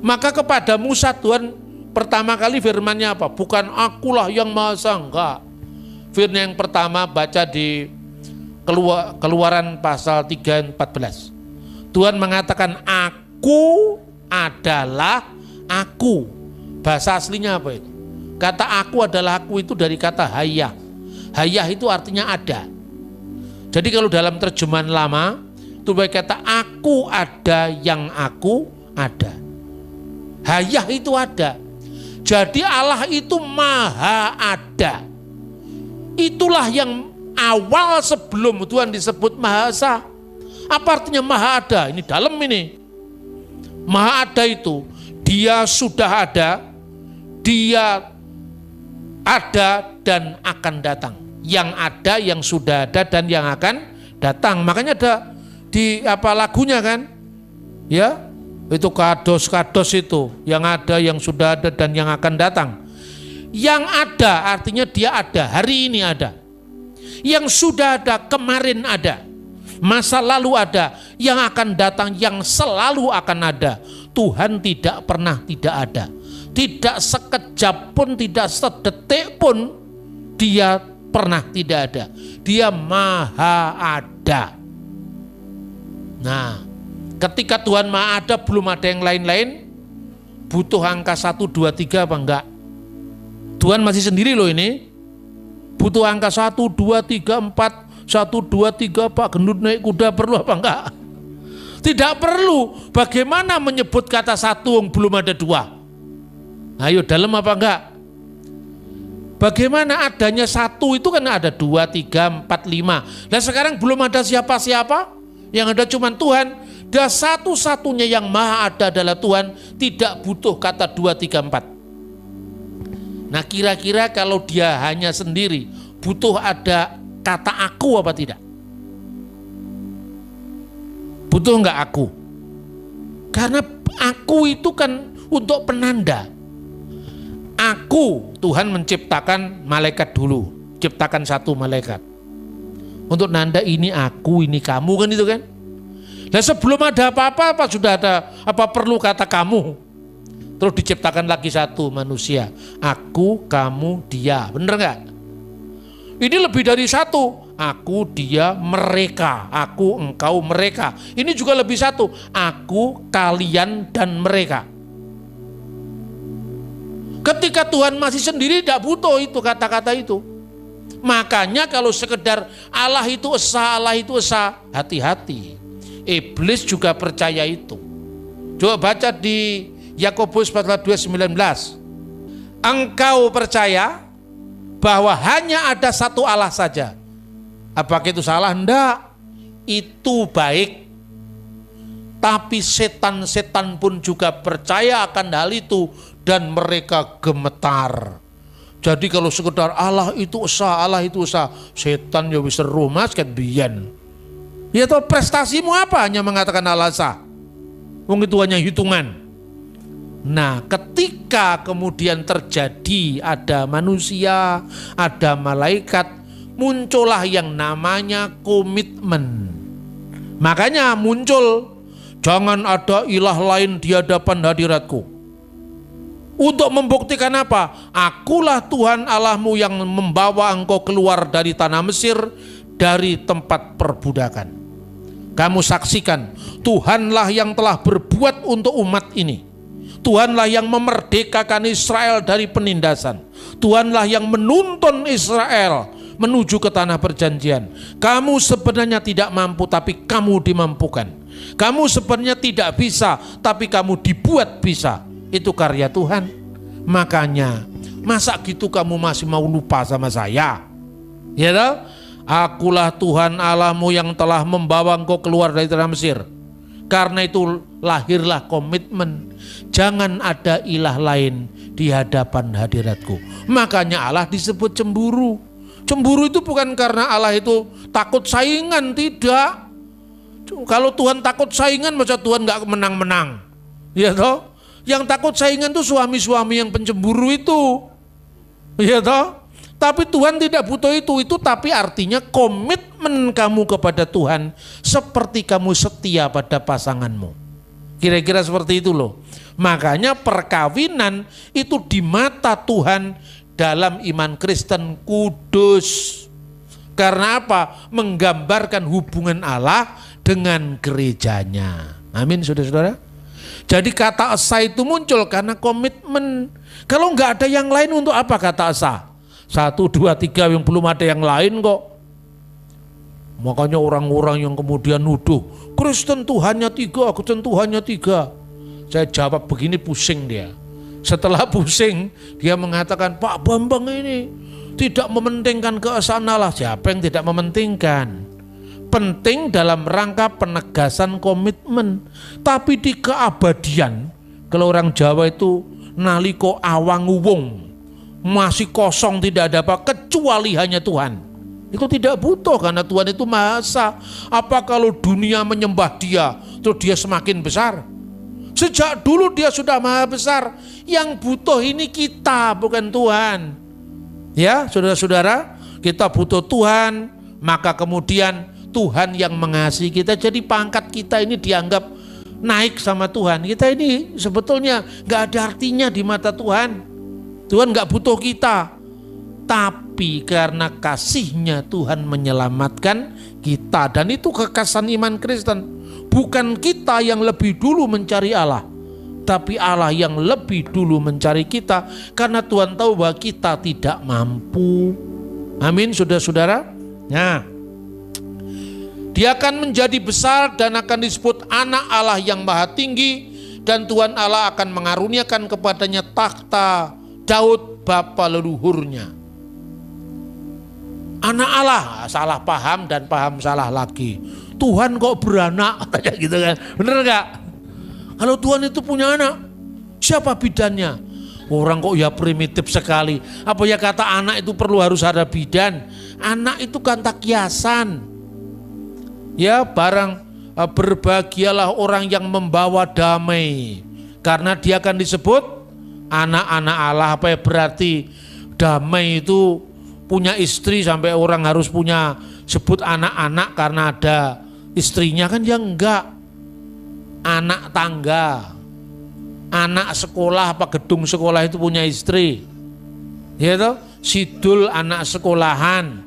Maka kepada Musa Tuhan pertama kali firman-Nya apa? Bukan akulah yang maha esa, enggak. Firman yang pertama baca di Keluaran pasal 3:14. Tuhan mengatakan aku adalah aku. Bahasa aslinya apa itu? Kata aku adalah aku itu dari kata hayah. Hayah itu artinya ada. Jadi kalau dalam terjemahan lama itu kata aku ada yang aku ada. Hayah itu ada. Jadi Allah itu maha ada. Itulah yang awal sebelum Tuhan disebut maha esa. Apa artinya maha ada? Ini dalam ini. Maha ada itu Dia sudah ada, Dia ada dan akan datang. Yang ada, yang sudah ada, dan yang akan datang. Makanya ada di lagunya kan? Ya, itu kados-kados itu. Yang ada, yang sudah ada, dan yang akan datang. Yang ada artinya dia ada, hari ini ada. Yang sudah ada, kemarin ada. Masa lalu ada, yang akan datang, yang selalu akan ada. Tuhan tidak pernah tidak ada. Tidak sekejap pun, tidak sedetik pun Dia pernah tidak ada. Dia maha ada. Nah, ketika Tuhan maha ada, belum ada yang lain-lain, butuh angka 1, 2, 3 apa enggak? Tuhan masih sendiri loh ini. Butuh angka 1, 2, 3, 4, 1, 2, 3 Pak Gendut naik kuda perlu apa enggak? Tidak perlu. Bagaimana menyebut kata satu yang belum ada dua? Ayo, dalam apa enggak? Bagaimana adanya satu itu kan ada 2, 3, 4, 5. Dan sekarang belum ada siapa-siapa, yang ada cuma Tuhan. Dan satu-satunya yang maha ada adalah Tuhan, tidak butuh kata 2, 3, 4. Nah, kira-kira kalau dia hanya sendiri, butuh ada kata aku apa tidak? Butuh enggak aku? Karena aku itu kan untuk penanda. Aku, Tuhan menciptakan malaikat dulu, ciptakan satu malaikat untuk nanda ini aku, ini kamu, kan itu kan. Dan sebelum ada apa-apa, sudah ada apa perlu kata kamu? Terus diciptakan lagi satu manusia, aku, kamu, dia, bener nggak? Ini lebih dari satu, aku, dia, mereka, aku, engkau, mereka. Ini juga lebih satu, aku, kalian, dan mereka. Ketika Tuhan masih sendiri tidak butuh itu kata-kata itu. Makanya kalau sekedar Allah itu esa, Allah itu esa, hati-hati. Iblis juga percaya itu. Coba baca di Yakobus 4:2-19. Engkau percaya bahwa hanya ada satu Allah saja. Apakah itu salah? Enggak. Itu baik. Tapi setan-setan pun juga percaya akan hal itu dan mereka gemetar. Jadi kalau sekedar Allah itu esa, Allah itu esa, setan ya bisa rumas kan biyen. Ya toh, prestasimu apa hanya mengatakan Allah esa? Wong itu hanya hitungan. Nah, ketika kemudian terjadi ada manusia, ada malaikat, muncullah yang namanya komitmen. Makanya muncul, jangan ada ilah lain di hadapan hadiratku. Untuk membuktikan apa? Akulah Tuhan Allahmu yang membawa engkau keluar dari tanah Mesir, dari tempat perbudakan. Kamu saksikan, Tuhanlah yang telah berbuat untuk umat ini. Tuhanlah yang memerdekakan Israel dari penindasan. Tuhanlah yang menuntun Israel menuju ke tanah perjanjian. Kamu sebenarnya tidak mampu, tapi kamu dimampukan. Kamu sebenarnya tidak bisa, tapi kamu dibuat bisa. Itu karya Tuhan. Makanya masa gitu kamu masih mau lupa sama saya? Ya toh? Akulah Tuhan Allahmu yang telah membawa engkau keluar dari tanah Mesir. Karena itu lahirlah komitmen, jangan ada ilah lain di hadapan hadiratku. Makanya Allah disebut cemburu. Cemburu itu bukan karena Allah itu takut saingan, tidak. Kalau Tuhan takut saingan, masa Tuhan nggak menang-menang? Ya toh? Yang takut saingan itu suami-suami yang pencemburu itu. Ya toh? Tapi Tuhan tidak butuh itu tapi artinya komitmen kamu kepada Tuhan seperti kamu setia pada pasanganmu. Kira-kira seperti itu loh. Makanya perkawinan itu di mata Tuhan dalam iman Kristen kudus. Karena apa? Menggambarkan hubungan Allah dengan gerejanya. Amin, saudara-saudara. Jadi kata esa itu muncul karena komitmen. Kalau nggak ada yang lain, untuk apa kata esa? 1, 2, 3 yang belum ada yang lain kok. Makanya orang-orang yang kemudian nuduh Kristen Tuhannya 3, Kristen Tuhannya 3. Saya jawab begini, pusing dia. Setelah pusing dia mengatakan, Pak Bambang ini tidak mementingkan keesaan Allah. Siapa yang tidak mementingkan? Penting dalam rangka penegasan komitmen. Tapi di keabadian, kalau orang Jawa itu naliko awang wong, masih kosong, tidak ada apa kecuali hanya Tuhan. Itu tidak butuh karena Tuhan itu Maha Esa. Apa kalau dunia menyembah dia, terus dia semakin besar? Sejak dulu dia sudah Maha Besar. Yang butuh ini kita, bukan Tuhan. Ya, saudara-saudara, kita butuh Tuhan, maka kemudian Tuhan yang mengasihi kita, jadi pangkat kita ini dianggap naik sama Tuhan. Kita ini sebetulnya gak ada artinya di mata Tuhan. Tuhan gak butuh kita. Tapi karena kasihnya Tuhan menyelamatkan kita. Dan itu kekasan iman Kristen. Bukan kita yang lebih dulu mencari Allah, tapi Allah yang lebih dulu mencari kita. Karena Tuhan tahu bahwa kita tidak mampu. Amin, saudara-saudara. Nah, Dia akan menjadi besar dan akan disebut anak Allah yang maha tinggi, dan Tuhan Allah akan mengaruniakan kepadanya takhta Daud bapa leluhurnya. Anak Allah, salah paham dan paham salah lagi. Tuhan kok beranak, kayak gitu kan? Bener nggak? Kalau Tuhan itu punya anak, siapa bidannya? Orang kok ya primitif sekali. Apa ya kata anak itu perlu harus ada bidan? Anak itu kata kiasan. Ya, berbahagialah orang yang membawa damai, karena dia akan disebut anak-anak Allah. Apa ya berarti damai itu punya istri sampai orang harus punya sebut anak-anak karena ada istrinya? Kan ya enggak. Anak tangga, anak sekolah apa gedung sekolah itu punya istri, ya toh? Sidul anak sekolahan,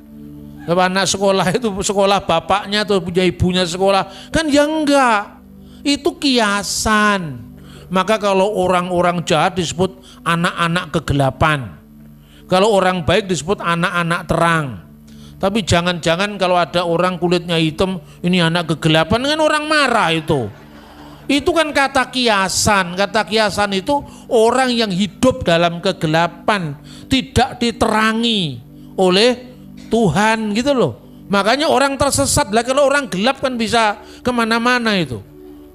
anak sekolah itu sekolah bapaknya atau punya ibunya sekolah, kan ya enggak. Itu kiasan. Maka kalau orang-orang jahat disebut anak-anak kegelapan, kalau orang baik disebut anak-anak terang. Tapi jangan-jangan kalau ada orang kulitnya hitam, ini anak kegelapan, kan orang marah itu. Itu kan kata kiasan. Kata kiasan itu orang yang hidup dalam kegelapan, tidak diterangi oleh Tuhan gitu loh. Makanya orang tersesat lah. Kalau orang gelap kan bisa kemana-mana itu.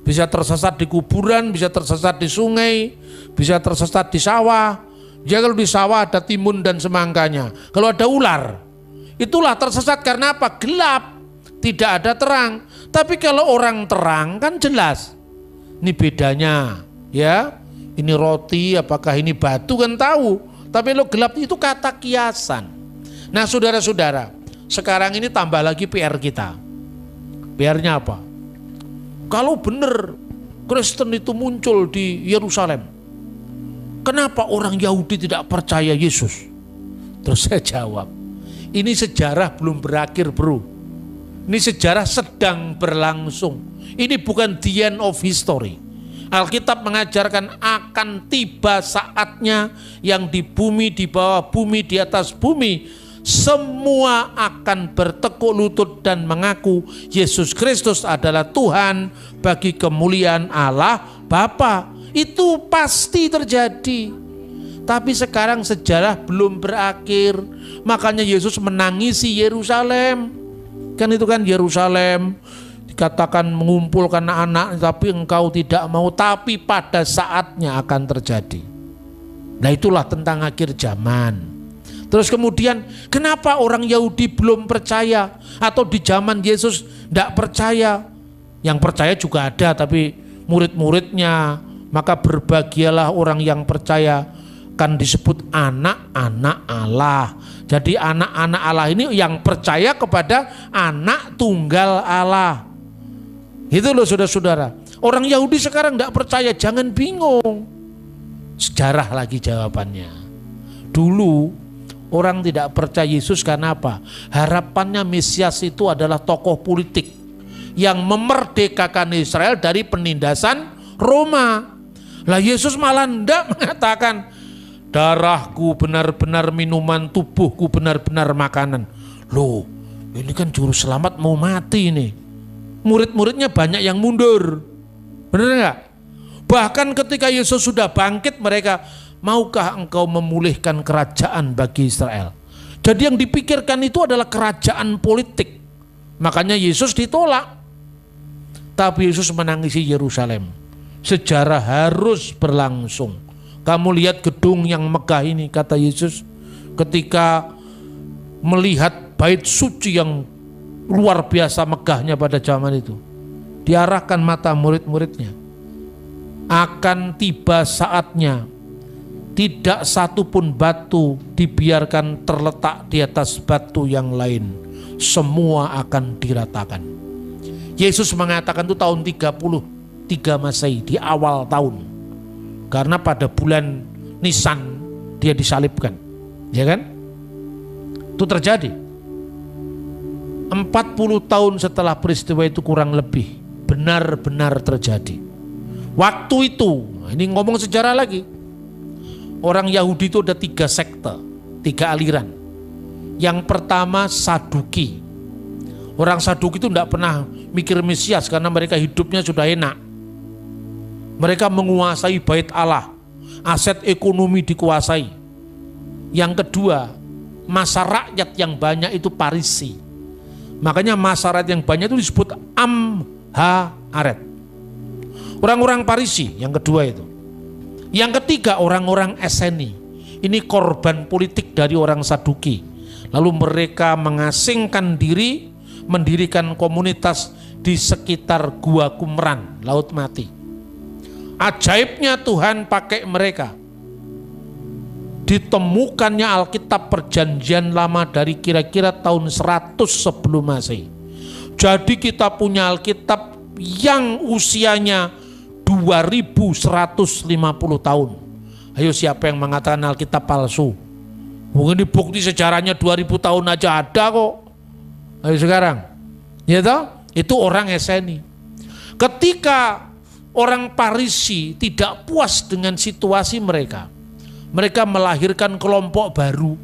Bisa tersesat di kuburan, bisa tersesat di sungai, bisa tersesat di sawah. Ya kalau di sawah ada timun dan semangkanya. Kalau ada ular, itulah tersesat karena apa? Gelap, tidak ada terang. Tapi kalau orang terang kan jelas. Ini bedanya, ya. Ini roti, apakah ini batu kan tahu. Tapi lo gelap itu kata kiasan. Nah saudara-saudara, sekarang ini tambah lagi PR kita. PR-nya apa? Kalau benar Kristen itu muncul di Yerusalem, kenapa orang Yahudi tidak percaya Yesus? Terus saya jawab, ini sejarah belum berakhir bro. Ini sejarah sedang berlangsung. Ini bukan the end of history. Alkitab mengajarkan akan tiba saatnya yang di bumi, di bawah bumi, di atas bumi, semua akan bertekuk lutut dan mengaku Yesus Kristus adalah Tuhan bagi kemuliaan Allah Bapa. Itu pasti terjadi. Tapi sekarang sejarah belum berakhir. Makanya Yesus menangisi Yerusalem. Kan itu kan Yerusalem dikatakan mengumpulkan anak-anak, tapi engkau tidak mau, tapi pada saatnya akan terjadi. Nah itulah tentang akhir zaman. Terus kemudian kenapa orang Yahudi belum percaya, atau di zaman Yesus tidak percaya? Yang percaya juga ada, tapi murid-muridnya. Maka berbahagialah orang yang percaya, kan disebut anak-anak Allah. Jadi anak-anak Allah ini yang percaya kepada anak tunggal Allah. Itu loh saudara-saudara. Orang Yahudi sekarang tidak percaya, jangan bingung. Sejarah lagi jawabannya. Dulu orang tidak percaya Yesus karena apa? Harapannya Mesias itu adalah tokoh politik yang memerdekakan Israel dari penindasan Roma. Lah Yesus malah tidak mengatakan darahku benar-benar minuman, tubuhku benar-benar makanan. Loh, ini kan juru selamat mau mati nih. Murid-muridnya banyak yang mundur. Benar enggak? Bahkan ketika Yesus sudah bangkit, mereka, maukah engkau memulihkan kerajaan bagi Israel? Jadi yang dipikirkan itu adalah kerajaan politik. Makanya Yesus ditolak. Tapi Yesus menangisi Yerusalem. Sejarah harus berlangsung. Kamu lihat gedung yang megah ini, kata Yesus, ketika melihat bait suci yang luar biasa megahnya pada zaman itu, diarahkan mata murid-muridnya, akan tiba saatnya tidak satu pun batu dibiarkan terletak di atas batu yang lain, semua akan diratakan. Yesus mengatakan itu tahun 33 Masehi, di awal tahun. Karena pada bulan Nisan dia disalibkan, ya kan? Itu terjadi 40 tahun setelah peristiwa itu kurang lebih, benar-benar terjadi. Waktu itu, ini ngomong sejarah lagi. Orang Yahudi itu ada 3 sekte, 3 aliran. Yang pertama Saduki. Orang Saduki itu tidak pernah mikir Mesias karena mereka hidupnya sudah enak. Mereka menguasai bait Allah, aset ekonomi dikuasai. Yang kedua, masa rakyat yang banyak itu Parisi. Makanya masa rakyat yang banyak itu disebut Amharet. Orang-orang Parisi yang kedua itu. Yang ketiga, orang-orang Eseni. Ini korban politik dari orang Saduki. Lalu mereka mengasingkan diri, mendirikan komunitas di sekitar Gua Qumran, Laut Mati. Ajaibnya Tuhan pakai mereka. Ditemukannya Alkitab Perjanjian Lama dari kira-kira tahun 100 sebelum Masehi. Jadi kita punya Alkitab yang usianya 2150 tahun. Ayo, siapa yang mengatakan Alkitab palsu? Mungkin dibukti sejarahnya 2000 tahun aja ada kok. Ayo sekarang, ya toh? Itu orang Eseni. Ketika orang Parisi tidak puas dengan situasi mereka, mereka melahirkan kelompok baru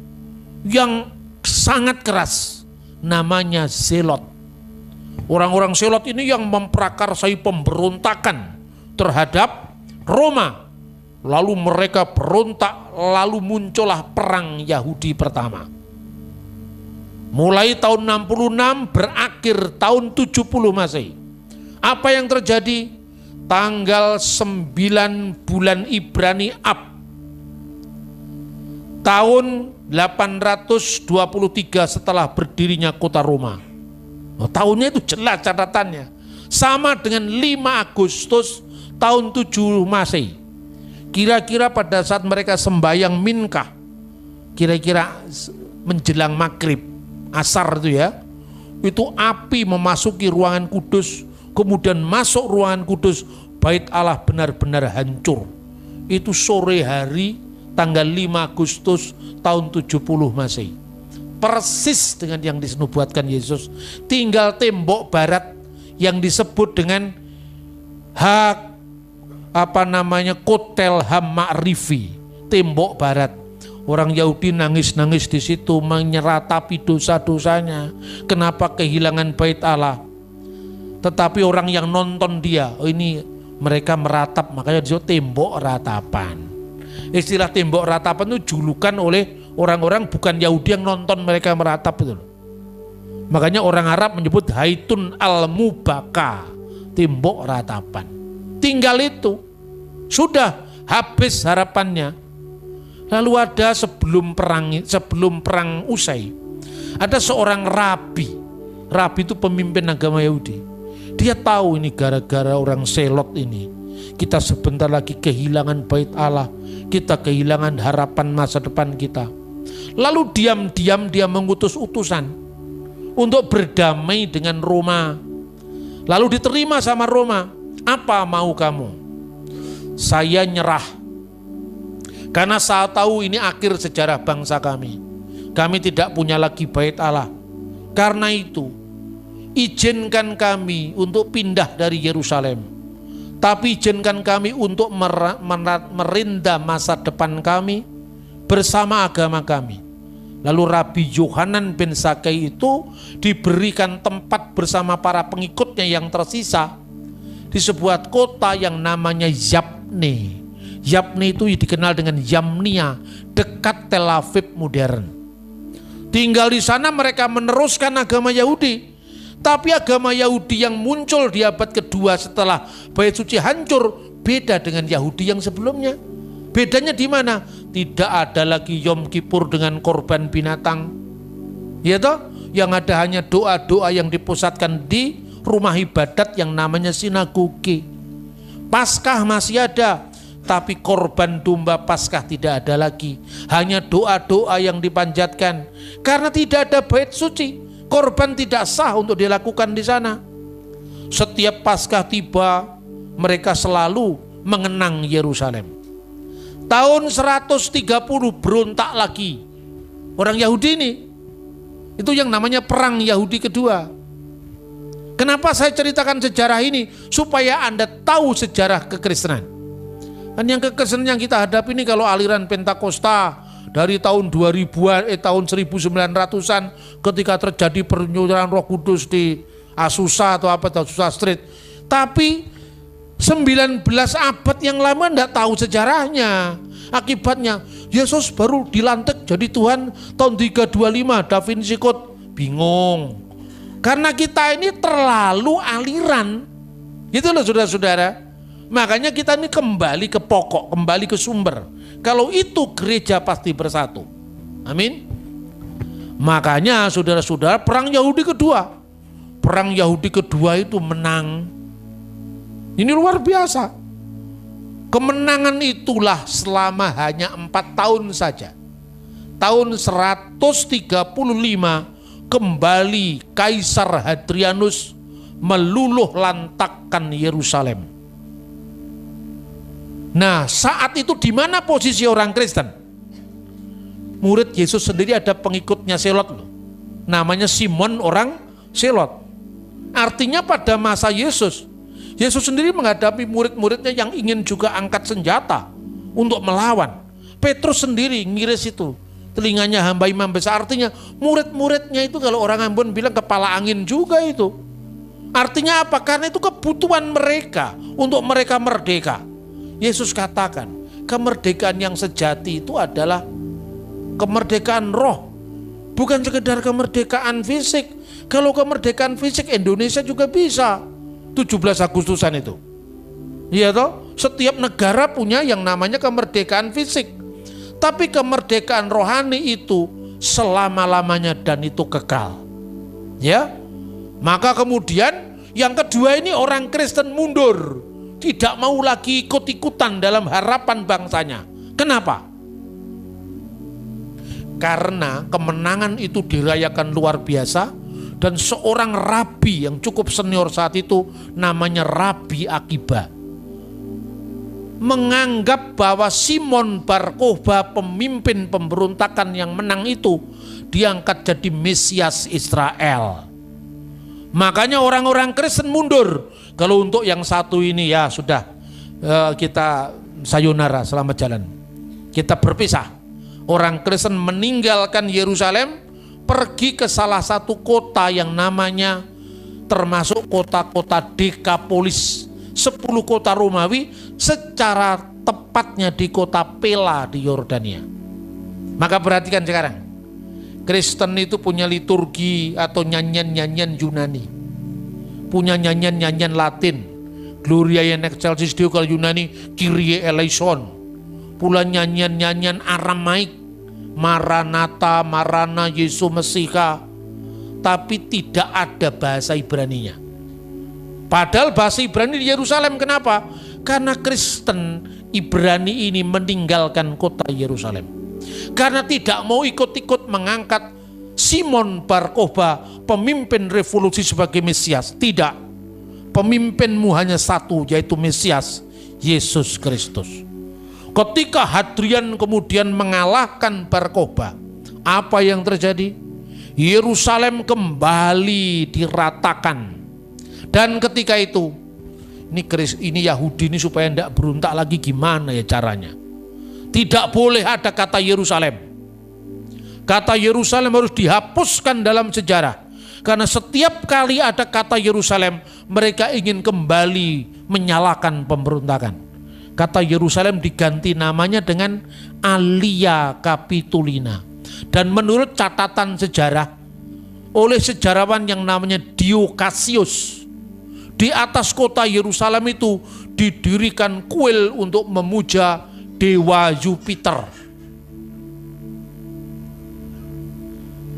yang sangat keras, namanya Zelot. Orang-orang Zelot ini yang memprakarsai pemberontakan terhadap Roma. Lalu mereka berontak, lalu muncullah perang Yahudi pertama. Mulai tahun 66 berakhir tahun 70 Masehi. Apa yang terjadi? Tanggal 9 bulan Ibrani Ab, tahun 823 setelah berdirinya kota Roma. Tahunnya itu jelas catatannya. Sama dengan 5 Agustus tahun 7 Masehi. Kira-kira pada saat mereka sembahyang Minkah, kira-kira menjelang maghrib, asar itu ya, itu api memasuki ruangan kudus, kemudian masuk ruangan kudus, bait Allah benar-benar hancur. Itu sore hari tanggal 5 Agustus tahun 70 Masehi. Persis dengan yang dinubuatkan Yesus. Tinggal tembok barat yang disebut dengan Kotel Ham-Ma'rifi, tembok barat. Orang Yahudi nangis-nangis di situ, menyeratapi dosa-dosanya. Kenapa kehilangan bait Allah? Tetapi orang yang nonton dia, ini mereka meratap, makanya disebut tembok ratapan. Istilah tembok ratapan itu julukan oleh orang-orang bukan Yahudi yang nonton mereka meratap itu. Makanya orang Arab menyebut Haitun al-Mubaka, tembok ratapan. Tinggal itu, sudah habis harapannya. Lalu ada sebelum perang usai, ada seorang rabi. Rabi itu pemimpin agama Yahudi. Dia tahu ini gara-gara orang Zelot ini, kita sebentar lagi kehilangan bait Allah, kita kehilangan harapan masa depan kita. Lalu diam-diam dia mengutus utusan untuk berdamai dengan Roma. Lalu diterima sama Roma. Apa mau kamu? Saya nyerah. Karena saya tahu ini akhir sejarah bangsa kami. Kami tidak punya lagi bait Allah. Karena itu, izinkan kami untuk pindah dari Yerusalem. Tapi izinkan kami untuk merinda masa depan kami bersama agama kami. Lalu Rabi Yohanan bin Zakkai itu diberikan tempat bersama para pengikutnya yang tersisa di sebuah kota yang namanya Yapne. Yapne itu dikenal dengan Yamnia, dekat Tel Aviv modern. Tinggal di sana mereka meneruskan agama Yahudi. Tapi agama Yahudi yang muncul di abad kedua setelah bait suci hancur beda dengan Yahudi yang sebelumnya. Bedanya di mana? Tidak ada lagi Yom Kippur dengan korban binatang. Ya toh? Yang ada hanya doa-doa yang dipusatkan di rumah ibadat yang namanya sinagoge. Paskah masih ada, tapi korban domba Paskah tidak ada lagi. Hanya doa-doa yang dipanjatkan. Karena tidak ada bait suci, korban tidak sah untuk dilakukan di sana. Setiap Paskah tiba, mereka selalu mengenang Yerusalem. Tahun 130 berontak lagi orang Yahudi ini. Itu yang namanya perang Yahudi kedua. Kenapa saya ceritakan sejarah ini? Supaya Anda tahu sejarah kekristenan. Dan yang kekristenan yang kita hadapi ini kalau aliran Pentakosta dari tahun 2000-an, tahun 1900-an ketika terjadi penyuluran Roh Kudus di Azusa atau apa, Azusa Street. Tapi 19 abad yang lama enggak tahu sejarahnya. Akibatnya Yesus baru dilantik jadi Tuhan tahun 325. Da Vinci Code bingung. Karena kita ini terlalu aliran. Gitu loh saudara-saudara. Makanya kita ini kembali ke pokok, kembali ke sumber. Kalau itu gereja pasti bersatu. Amin. Makanya saudara-saudara, perang Yahudi kedua. Perang Yahudi kedua itu menang. Ini luar biasa. Kemenangan itulah selama hanya 4 tahun saja. Tahun 135 kembali Kaisar Hadrianus meluluh lantakkan Yerusalem. Nah, saat itu di mana posisi orang Kristen? Murid Yesus sendiri ada pengikutnya Selot loh. Namanya Simon orang Selot. Artinya pada masa Yesus sendiri menghadapi murid-muridnya yang ingin juga angkat senjata untuk melawan. Petrus sendiri ngiris itu, telinganya hamba imam besar. Artinya murid-muridnya itu kalau orang Ambon bilang kepala angin juga itu. Artinya apa? Karena itu kebutuhan mereka untuk mereka merdeka. Yesus katakan kemerdekaan yang sejati itu adalah kemerdekaan roh, bukan sekedar kemerdekaan fisik. Kalau kemerdekaan fisik Indonesia juga bisa 17 Agustusan itu. Iya toh? Setiap negara punya yang namanya kemerdekaan fisik. Tapi kemerdekaan rohani itu selama-lamanya dan itu kekal. Ya. Maka kemudian yang kedua ini orang Kristen mundur. Tidak mau lagi ikut-ikutan dalam harapan bangsanya. Kenapa? Karena kemenangan itu dirayakan luar biasa. Dan seorang rabi yang cukup senior saat itu namanya Rabi Akiba menganggap bahwa Simon Bar Kokhba, pemimpin pemberontakan yang menang itu, diangkat jadi Mesias Israel. Makanya orang-orang Kristen mundur. Kalau untuk yang satu ini ya sudah, kita sayonara, selamat jalan. Kita berpisah. Orang Kristen meninggalkan Yerusalem, pergi ke salah satu kota yang namanya termasuk kota-kota Dekapolis, 10 kota Romawi, secara tepatnya di kota Pella di Yordania. Maka perhatikan sekarang, Kristen itu punya liturgi atau nyanyian-nyanyian Yunani, punya nyanyian-nyanyian Latin, Gloria in excelsis Deo, kalau Yunani Kyrie eleison, pula nyanyian-nyanyian Aramaik, Maranatha, Marana, Yesus Mesiha, tapi tidak ada bahasa Ibraninya. Padahal bahasa Ibrani di Yerusalem. Kenapa? Karena Kristen Ibrani ini meninggalkan kota Yerusalem. Karena tidak mau ikut-ikut mengangkat Simon Bar Kokhba, pemimpin revolusi, sebagai Mesias. Tidak. Pemimpinmu hanya satu, yaitu Mesias, Yesus Kristus. Ketika Hadrian kemudian mengalahkan Bar Kokhba, apa yang terjadi? Yerusalem kembali diratakan. Dan ketika itu, ini Yahudi ini supaya tidak berontak lagi, gimana ya caranya? Tidak boleh ada kata Yerusalem. Kata Yerusalem harus dihapuskan dalam sejarah. Karena setiap kali ada kata Yerusalem, mereka ingin kembali menyalakan pemberontakan. Kata Yerusalem diganti namanya dengan Alia Capitolina. Dan menurut catatan sejarah oleh sejarawan yang namanya Dio Cassius, di atas kota Yerusalem itu didirikan kuil untuk memuja dewa Jupiter.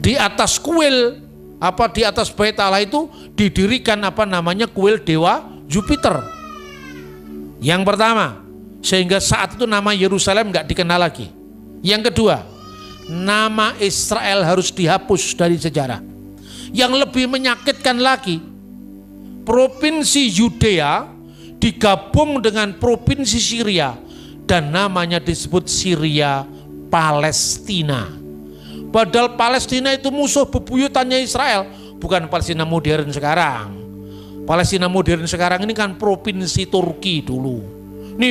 Di atas kuil, di atas bait Allah itu didirikan kuil dewa Jupiter. Yang pertama, sehingga saat itu nama Yerusalem nggak dikenal lagi. Yang kedua, nama Israel harus dihapus dari sejarah. Yang lebih menyakitkan lagi, provinsi Yudea digabung dengan provinsi Syria dan namanya disebut Syria Palestina. Padahal Palestina itu musuh bebuyutannya Israel, bukan Palestina modern sekarang. Palestina modern sekarang ini kan provinsi Turki dulu. Ini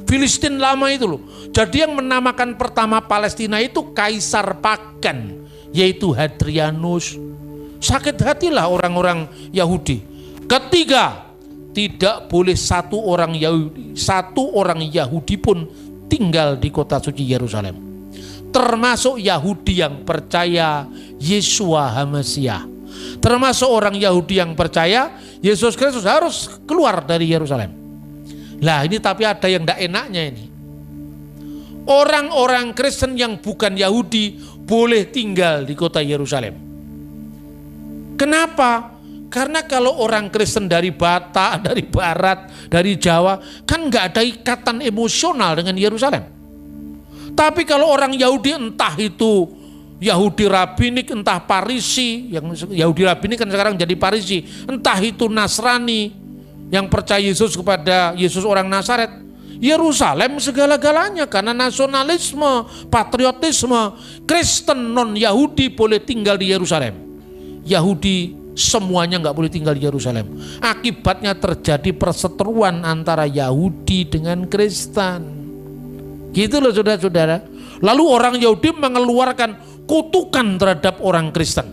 Filistin lama itu loh. Jadi yang menamakan pertama Palestina itu Kaisar Pagan, yaitu Hadrianus. Sakit hatilah orang-orang Yahudi. Ketiga, tidak boleh satu orang Yahudi pun tinggal di kota suci Yerusalem, termasuk Yahudi yang percaya Yeshua HaMasiah, termasuk orang Yahudi yang percaya Yesus Kristus harus keluar dari Yerusalem. Lah ini tapi ada yang tidak enaknya ini. Orang-orang Kristen yang bukan Yahudi boleh tinggal di kota Yerusalem. Kenapa? Karena kalau orang Kristen dari Batak, dari Barat, dari Jawa, kan nggak ada ikatan emosional dengan Yerusalem. Tapi kalau orang Yahudi, entah itu Yahudi Rabinik, entah Parisi, yang Yahudi Rabinik kan sekarang jadi Parisi, entah itu Nasrani, yang percaya Yesus kepada Yesus orang Nazaret, Yerusalem segala-galanya karena nasionalisme, patriotisme. Kristen non-Yahudi boleh tinggal di Yerusalem. Yahudi semuanya nggak boleh tinggal di Yerusalem. Akibatnya terjadi perseteruan antara Yahudi dengan Kristen. Gitu loh saudara-saudara. Lalu orang Yahudi mengeluarkan kutukan terhadap orang Kristen.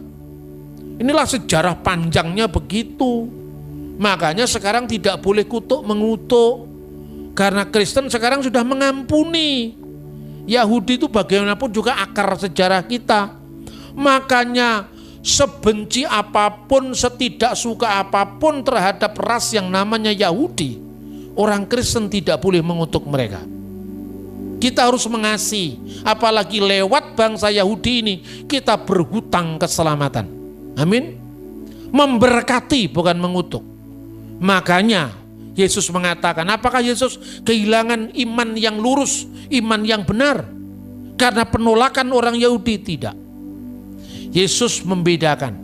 Inilah sejarah panjangnya begitu. Makanya sekarang tidak boleh kutuk mengutuk. Karena Kristen sekarang sudah mengampuni. Yahudi itu bagaimanapun juga akar sejarah kita. Makanya sebenci apapun, setidak suka apapun terhadap ras yang namanya Yahudi, orang Kristen tidak boleh mengutuk mereka. Kita harus mengasihi, apalagi lewat bangsa Yahudi ini kita berhutang keselamatan. Amin. Memberkati bukan mengutuk. Makanya Yesus mengatakan, apakah Yesus kehilangan iman yang lurus, iman yang benar karena penolakan orang Yahudi? Tidak. Yesus membedakan.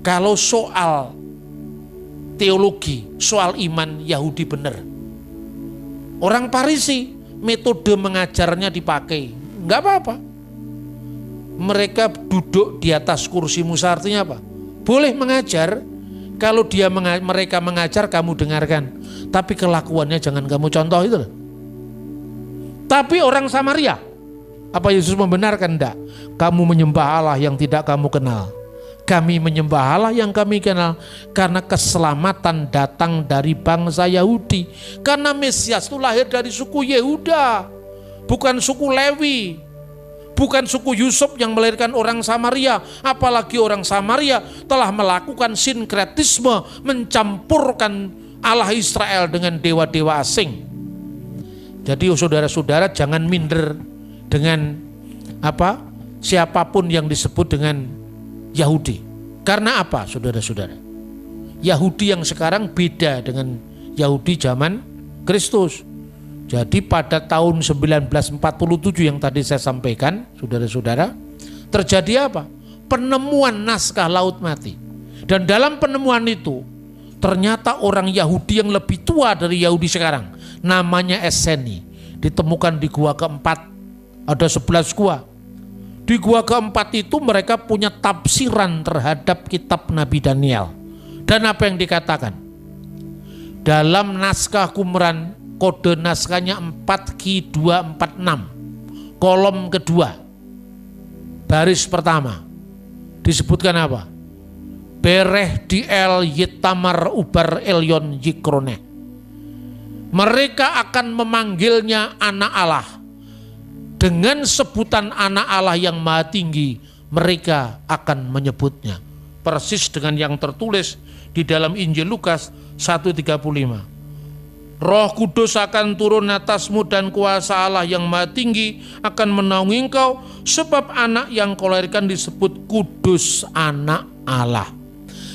Kalau soal teologi, soal iman, Yahudi benar. Orang Parisi, metode mengajarnya dipakai, nggak apa-apa. Mereka duduk di atas kursi Musa, artinya apa? Boleh mengajar. Kalau mereka mengajar, kamu dengarkan. Tapi kelakuannya jangan kamu contoh itu. Tapi orang Samaria, apa Yesus membenarkan? Enggak. Kamu menyembah Allah yang tidak kamu kenal. Kami menyembah Allah yang kami kenal. Karena keselamatan datang dari bangsa Yahudi. Karena Mesias itu lahir dari suku Yehuda, bukan suku Lewi, bukan suku Yusuf yang melahirkan orang Samaria. Apalagi orang Samaria telah melakukan sinkretisme, mencampurkan Allah Israel dengan dewa-dewa asing. Jadi saudara-saudara jangan minder dengan siapapun yang disebut dengan Yahudi. Karena apa saudara-saudara? Yahudi yang sekarang beda dengan Yahudi zaman Kristus. Jadi pada tahun 1947 yang tadi saya sampaikan, saudara-saudara, terjadi apa? Penemuan naskah Laut Mati. Dan dalam penemuan itu, ternyata orang Yahudi yang lebih tua dari Yahudi sekarang, namanya Esseni, ditemukan di gua keempat. Ada 11 gua. Di gua keempat itu mereka punya tafsiran terhadap kitab Nabi Daniel. Dan apa yang dikatakan? Dalam naskah Qumran, kode naskahnya 4Q246, kolom kedua, baris pertama, disebutkan apa? Bereh diel yitamar ubar elyon yikrone. Mereka akan memanggilnya anak Allah. Dengan sebutan anak Allah yang maha tinggi, mereka akan menyebutnya. Persis dengan yang tertulis di dalam Injil Lukas 1:35. Roh Kudus akan turun atasmu dan kuasa Allah yang maha tinggi akan menaungi engkau, sebab anak yang kau lahirkan disebut kudus, anak Allah.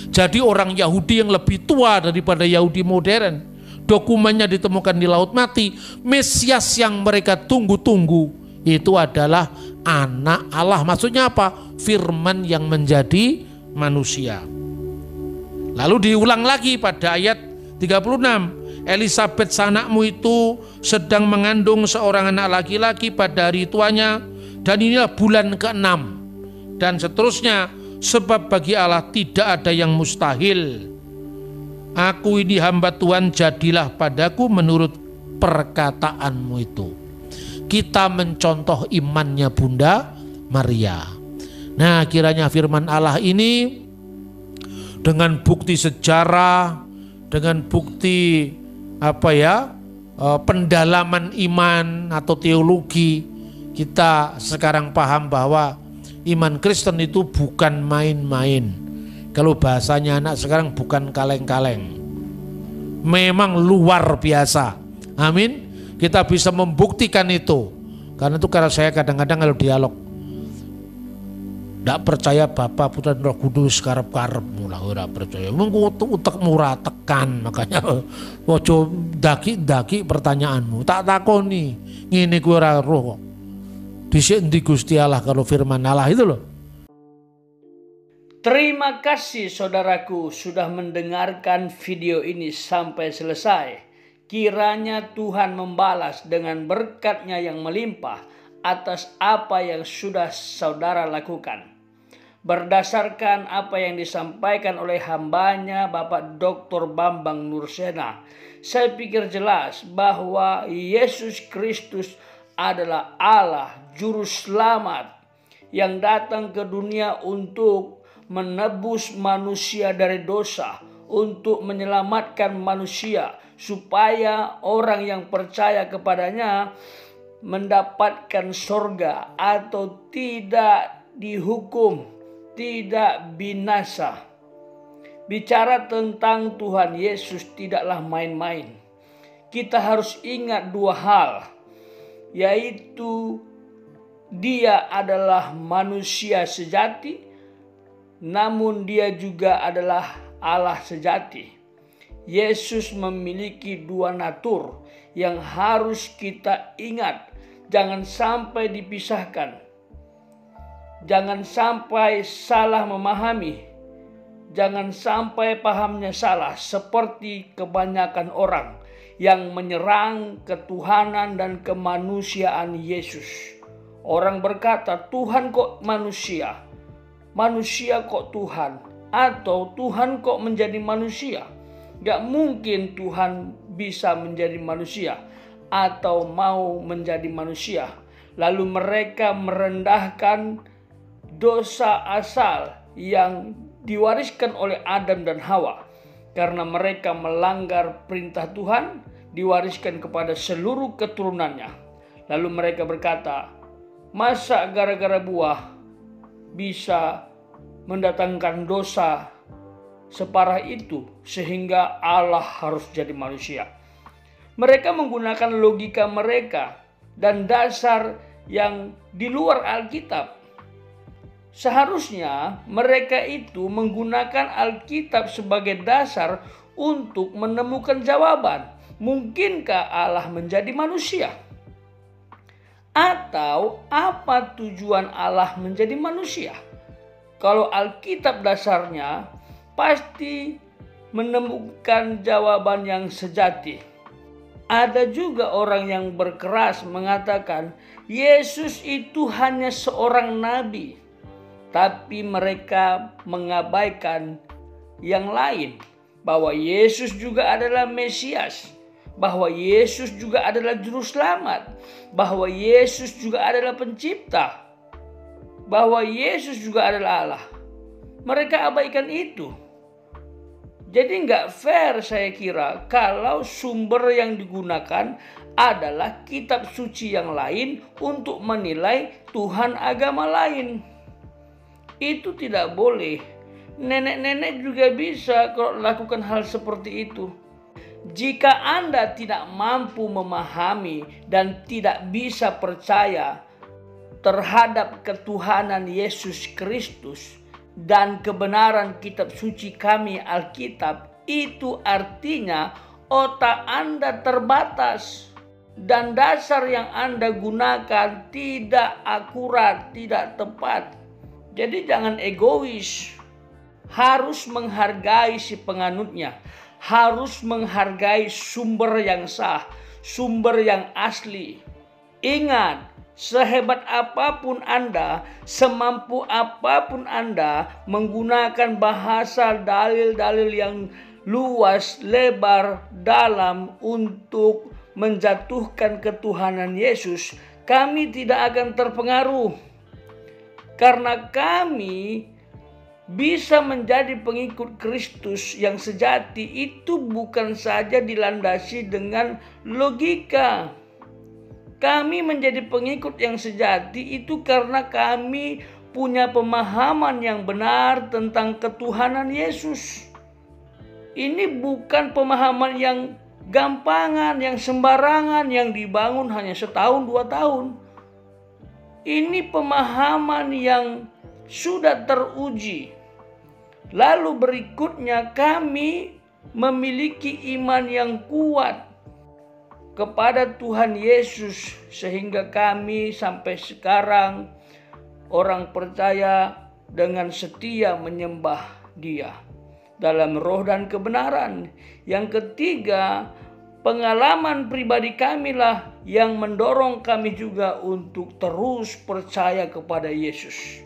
Jadi orang Yahudi yang lebih tua daripada Yahudi modern, dokumennya ditemukan di Laut Mati. Mesias yang mereka tunggu-tunggu itu adalah anak Allah. Maksudnya apa? Firman yang menjadi manusia. Lalu diulang lagi pada ayat 36. Elisabet sanakmu itu sedang mengandung seorang anak laki-laki pada hari tuanya, dan inilah bulan ke-6, dan seterusnya, sebab bagi Allah tidak ada yang mustahil. Aku ini hamba Tuhan, jadilah padaku menurut perkataanmu itu. Kita mencontoh imannya Bunda Maria. Nah, kiranya firman Allah ini dengan bukti sejarah, dengan bukti pendalaman iman atau teologi, kita sekarang paham bahwa iman Kristen itu bukan main-main. Kalau bahasanya anak sekarang bukan kaleng-kaleng. Memang luar biasa. Amin. Kita bisa membuktikan itu. Karena itu kalau saya kadang-kadang kalau dialog, tidak percaya Bapa, Putra dan Roh Kudus karep-karep mula ora percaya. Utek murah tekan, makanya ojo daki pertanyaanmu. Tak takoni ngene kuwi ora roh. Dhisik endi Gusti Allah kalau firman Allah itu loh. Terima kasih saudaraku sudah mendengarkan video ini sampai selesai. Kiranya Tuhan membalas dengan berkat-Nya yang melimpah atas apa yang sudah saudara lakukan. Berdasarkan apa yang disampaikan oleh hambanya Bapak Dr. Bambang Nursena, saya pikir jelas bahwa Yesus Kristus adalah Allah Juru Selamat yang datang ke dunia untuk menebus manusia dari dosa, untuk menyelamatkan manusia supaya orang yang percaya kepadanya mendapatkan surga atau tidak dihukum, tidak binasa. Bicara tentang Tuhan Yesus tidaklah main-main. Kita harus ingat dua hal, yaitu Dia adalah manusia sejati, namun Dia juga adalah Allah sejati. Yesus memiliki dua natur yang harus kita ingat, jangan sampai dipisahkan. Jangan sampai salah memahami. Jangan sampai pahamnya salah seperti kebanyakan orang yang menyerang ketuhanan dan kemanusiaan Yesus. Orang berkata, Tuhan kok manusia? Manusia kok Tuhan? Atau Tuhan kok menjadi manusia? Gak mungkin Tuhan bisa menjadi manusia atau mau menjadi manusia. Lalu mereka merendahkan dosa asal yang diwariskan oleh Adam dan Hawa. Karena mereka melanggar perintah Tuhan, diwariskan kepada seluruh keturunannya. Lalu mereka berkata, masa gara-gara buah bisa mendatangkan dosa separah itu sehingga Allah harus jadi manusia? Mereka menggunakan logika mereka dan dasar yang di luar Alkitab. Seharusnya mereka itu menggunakan Alkitab sebagai dasar untuk menemukan jawaban. Mungkinkah Allah menjadi manusia? Atau apa tujuan Allah menjadi manusia? Kalau Alkitab dasarnya pasti menemukan jawaban yang sejati. Ada juga orang yang berkeras mengatakan Yesus itu hanya seorang nabi. Tapi mereka mengabaikan yang lain. Bahwa Yesus juga adalah Mesias. Bahwa Yesus juga adalah Juru Selamat. Bahwa Yesus juga adalah Pencipta. Bahwa Yesus juga adalah Allah. Mereka abaikan itu. Jadi nggak fair saya kira kalau sumber yang digunakan adalah kitab suci yang lain untuk menilai Tuhan agama lain. Itu tidak boleh. Nenek-nenek juga bisa kalau lakukan hal seperti itu. Jika Anda tidak mampu memahami dan tidak bisa percaya terhadap ketuhanan Yesus Kristus dan kebenaran kitab suci kami Alkitab, itu artinya otak Anda terbatas dan dasar yang Anda gunakan tidak akurat, tidak tepat. Jadi jangan egois, harus menghargai si penganutnya, harus menghargai sumber yang sah, sumber yang asli. Ingat, sehebat apapun Anda, semampu apapun Anda menggunakan bahasa dalil-dalil yang luas, lebar, dalam untuk menjatuhkan ketuhanan Yesus, kami tidak akan terpengaruh. Karena kami bisa menjadi pengikut Kristus yang sejati itu bukan saja dilandasi dengan logika. Kami menjadi pengikut yang sejati itu karena kami punya pemahaman yang benar tentang ketuhanan Yesus. Ini bukan pemahaman yang gampangan, yang sembarangan, yang dibangun hanya setahun 2 tahun. Ini pemahaman yang sudah teruji. Lalu berikutnya kami memiliki iman yang kuat kepada Tuhan Yesus sehingga kami sampai sekarang orang percaya dengan setia menyembah Dia dalam roh dan kebenaran. Yang ketiga, pengalaman pribadi kamilah yang mendorong kami juga untuk terus percaya kepada Yesus.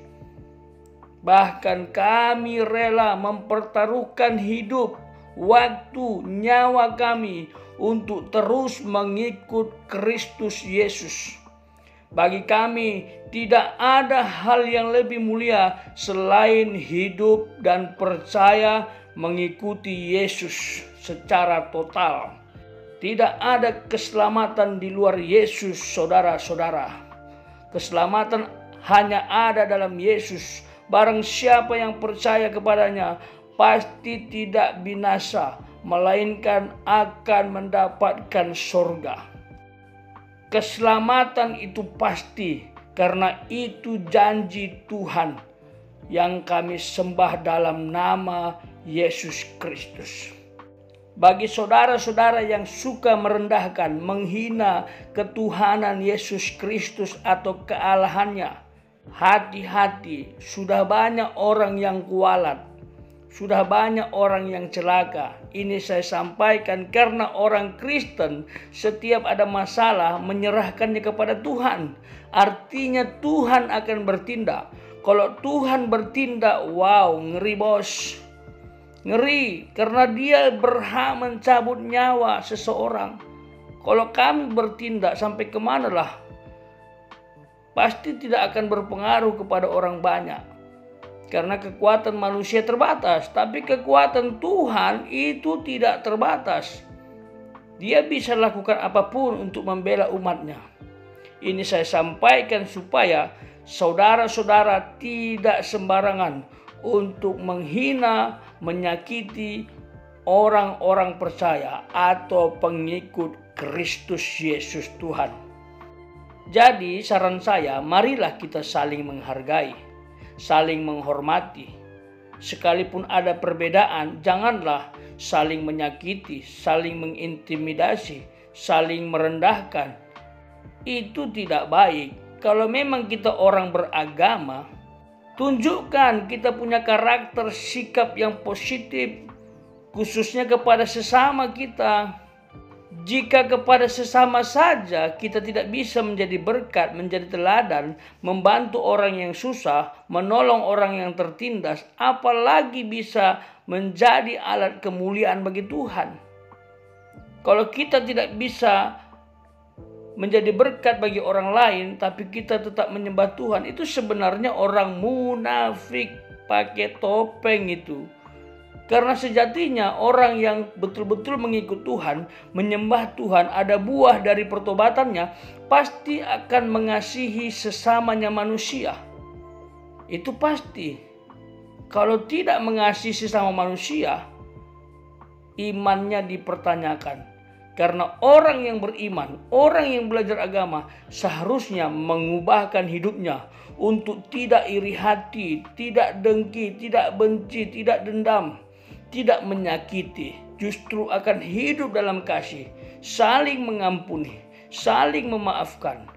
Bahkan kami rela mempertaruhkan hidup, waktu, nyawa kami untuk terus mengikut Kristus Yesus. Bagi kami tidak ada hal yang lebih mulia selain hidup dan percaya mengikuti Yesus secara total. Tidak ada keselamatan di luar Yesus, saudara-saudara. Keselamatan hanya ada dalam Yesus. Barang siapa yang percaya kepadanya pasti tidak binasa, melainkan akan mendapatkan surga. Keselamatan itu pasti karena itu janji Tuhan yang kami sembah dalam nama Yesus Kristus. Bagi saudara-saudara yang suka merendahkan, menghina ketuhanan Yesus Kristus atau kealahannya, hati-hati, sudah banyak orang yang kualat, sudah banyak orang yang celaka. Ini saya sampaikan karena orang Kristen setiap ada masalah menyerahkannya kepada Tuhan. Artinya Tuhan akan bertindak. Kalau Tuhan bertindak, wow, ngeri bos. Ngeri karena Dia berhak mencabut nyawa seseorang. Kalau kami bertindak sampai kemana lah, pasti tidak akan berpengaruh kepada orang banyak. Karena kekuatan manusia terbatas, tapi kekuatan Tuhan itu tidak terbatas. Dia bisa lakukan apapun untuk membela umatnya. Ini saya sampaikan supaya saudara-saudara tidak sembarangan untuk menghina, menyakiti orang-orang percaya atau pengikut Kristus Yesus Tuhan. Jadi saran saya, marilah kita saling menghargai, saling menghormati. Sekalipun ada perbedaan, janganlah saling menyakiti, saling mengintimidasi, saling merendahkan. Itu tidak baik. Kalau memang kita orang beragama, tunjukkan kita punya karakter sikap yang positif, khususnya kepada sesama kita. Jika kepada sesama saja kita tidak bisa menjadi berkat, menjadi teladan, membantu orang yang susah, menolong orang yang tertindas, apalagi bisa menjadi alat kemuliaan bagi Tuhan. Kalau kita tidak bisa menjadi berkat bagi orang lain, tapi kita tetap menyembah Tuhan, itu sebenarnya orang munafik pakai topeng itu. Karena sejatinya orang yang betul-betul mengikut Tuhan, menyembah Tuhan, ada buah dari pertobatannya, pasti akan mengasihi sesamanya manusia. Itu pasti. Kalau tidak mengasihi sesama manusia, imannya dipertanyakan. Karena orang yang beriman, orang yang belajar agama, seharusnya mengubahkan hidupnya untuk tidak iri hati, tidak dengki, tidak benci, tidak dendam, tidak menyakiti, justru akan hidup dalam kasih, saling mengampuni, saling memaafkan.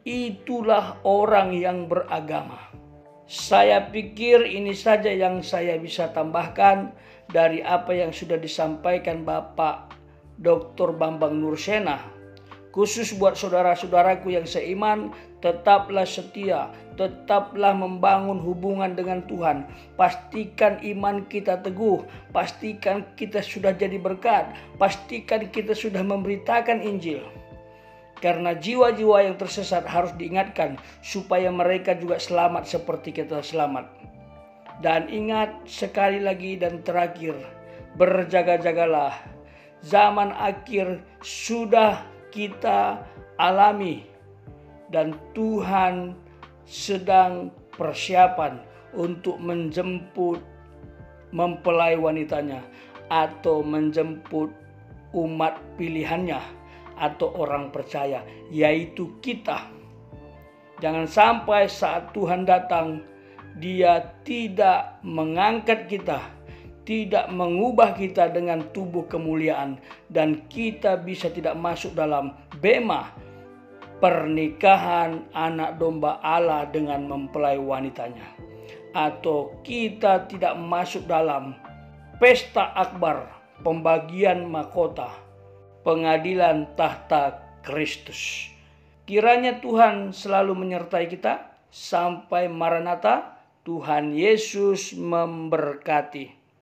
Itulah orang yang beragama. Saya pikir ini saja yang saya bisa tambahkan dari apa yang sudah disampaikan Bapak Dr. Bambang Nursena. Khusus buat saudara-saudaraku yang seiman, tetaplah setia, tetaplah membangun hubungan dengan Tuhan. Pastikan iman kita teguh, pastikan kita sudah jadi berkat, pastikan kita sudah memberitakan Injil. Karena jiwa-jiwa yang tersesat harus diingatkan supaya mereka juga selamat seperti kita selamat. Dan ingat sekali lagi dan terakhir, berjaga-jagalah. Zaman akhir sudah kita alami dan Tuhan sedang persiapan untuk menjemput mempelai wanitanya atau menjemput umat pilihannya atau orang percaya, yaitu kita. Jangan sampai saat Tuhan datang Dia tidak mengangkat kita, tidak mengubah kita dengan tubuh kemuliaan, dan kita bisa tidak masuk dalam bema pernikahan anak domba Allah dengan mempelai wanitanya, atau kita tidak masuk dalam pesta akbar pembagian mahkota pengadilan tahta Kristus. Kiranya Tuhan selalu menyertai kita sampai Maranatha. Tuhan Yesus memberkati.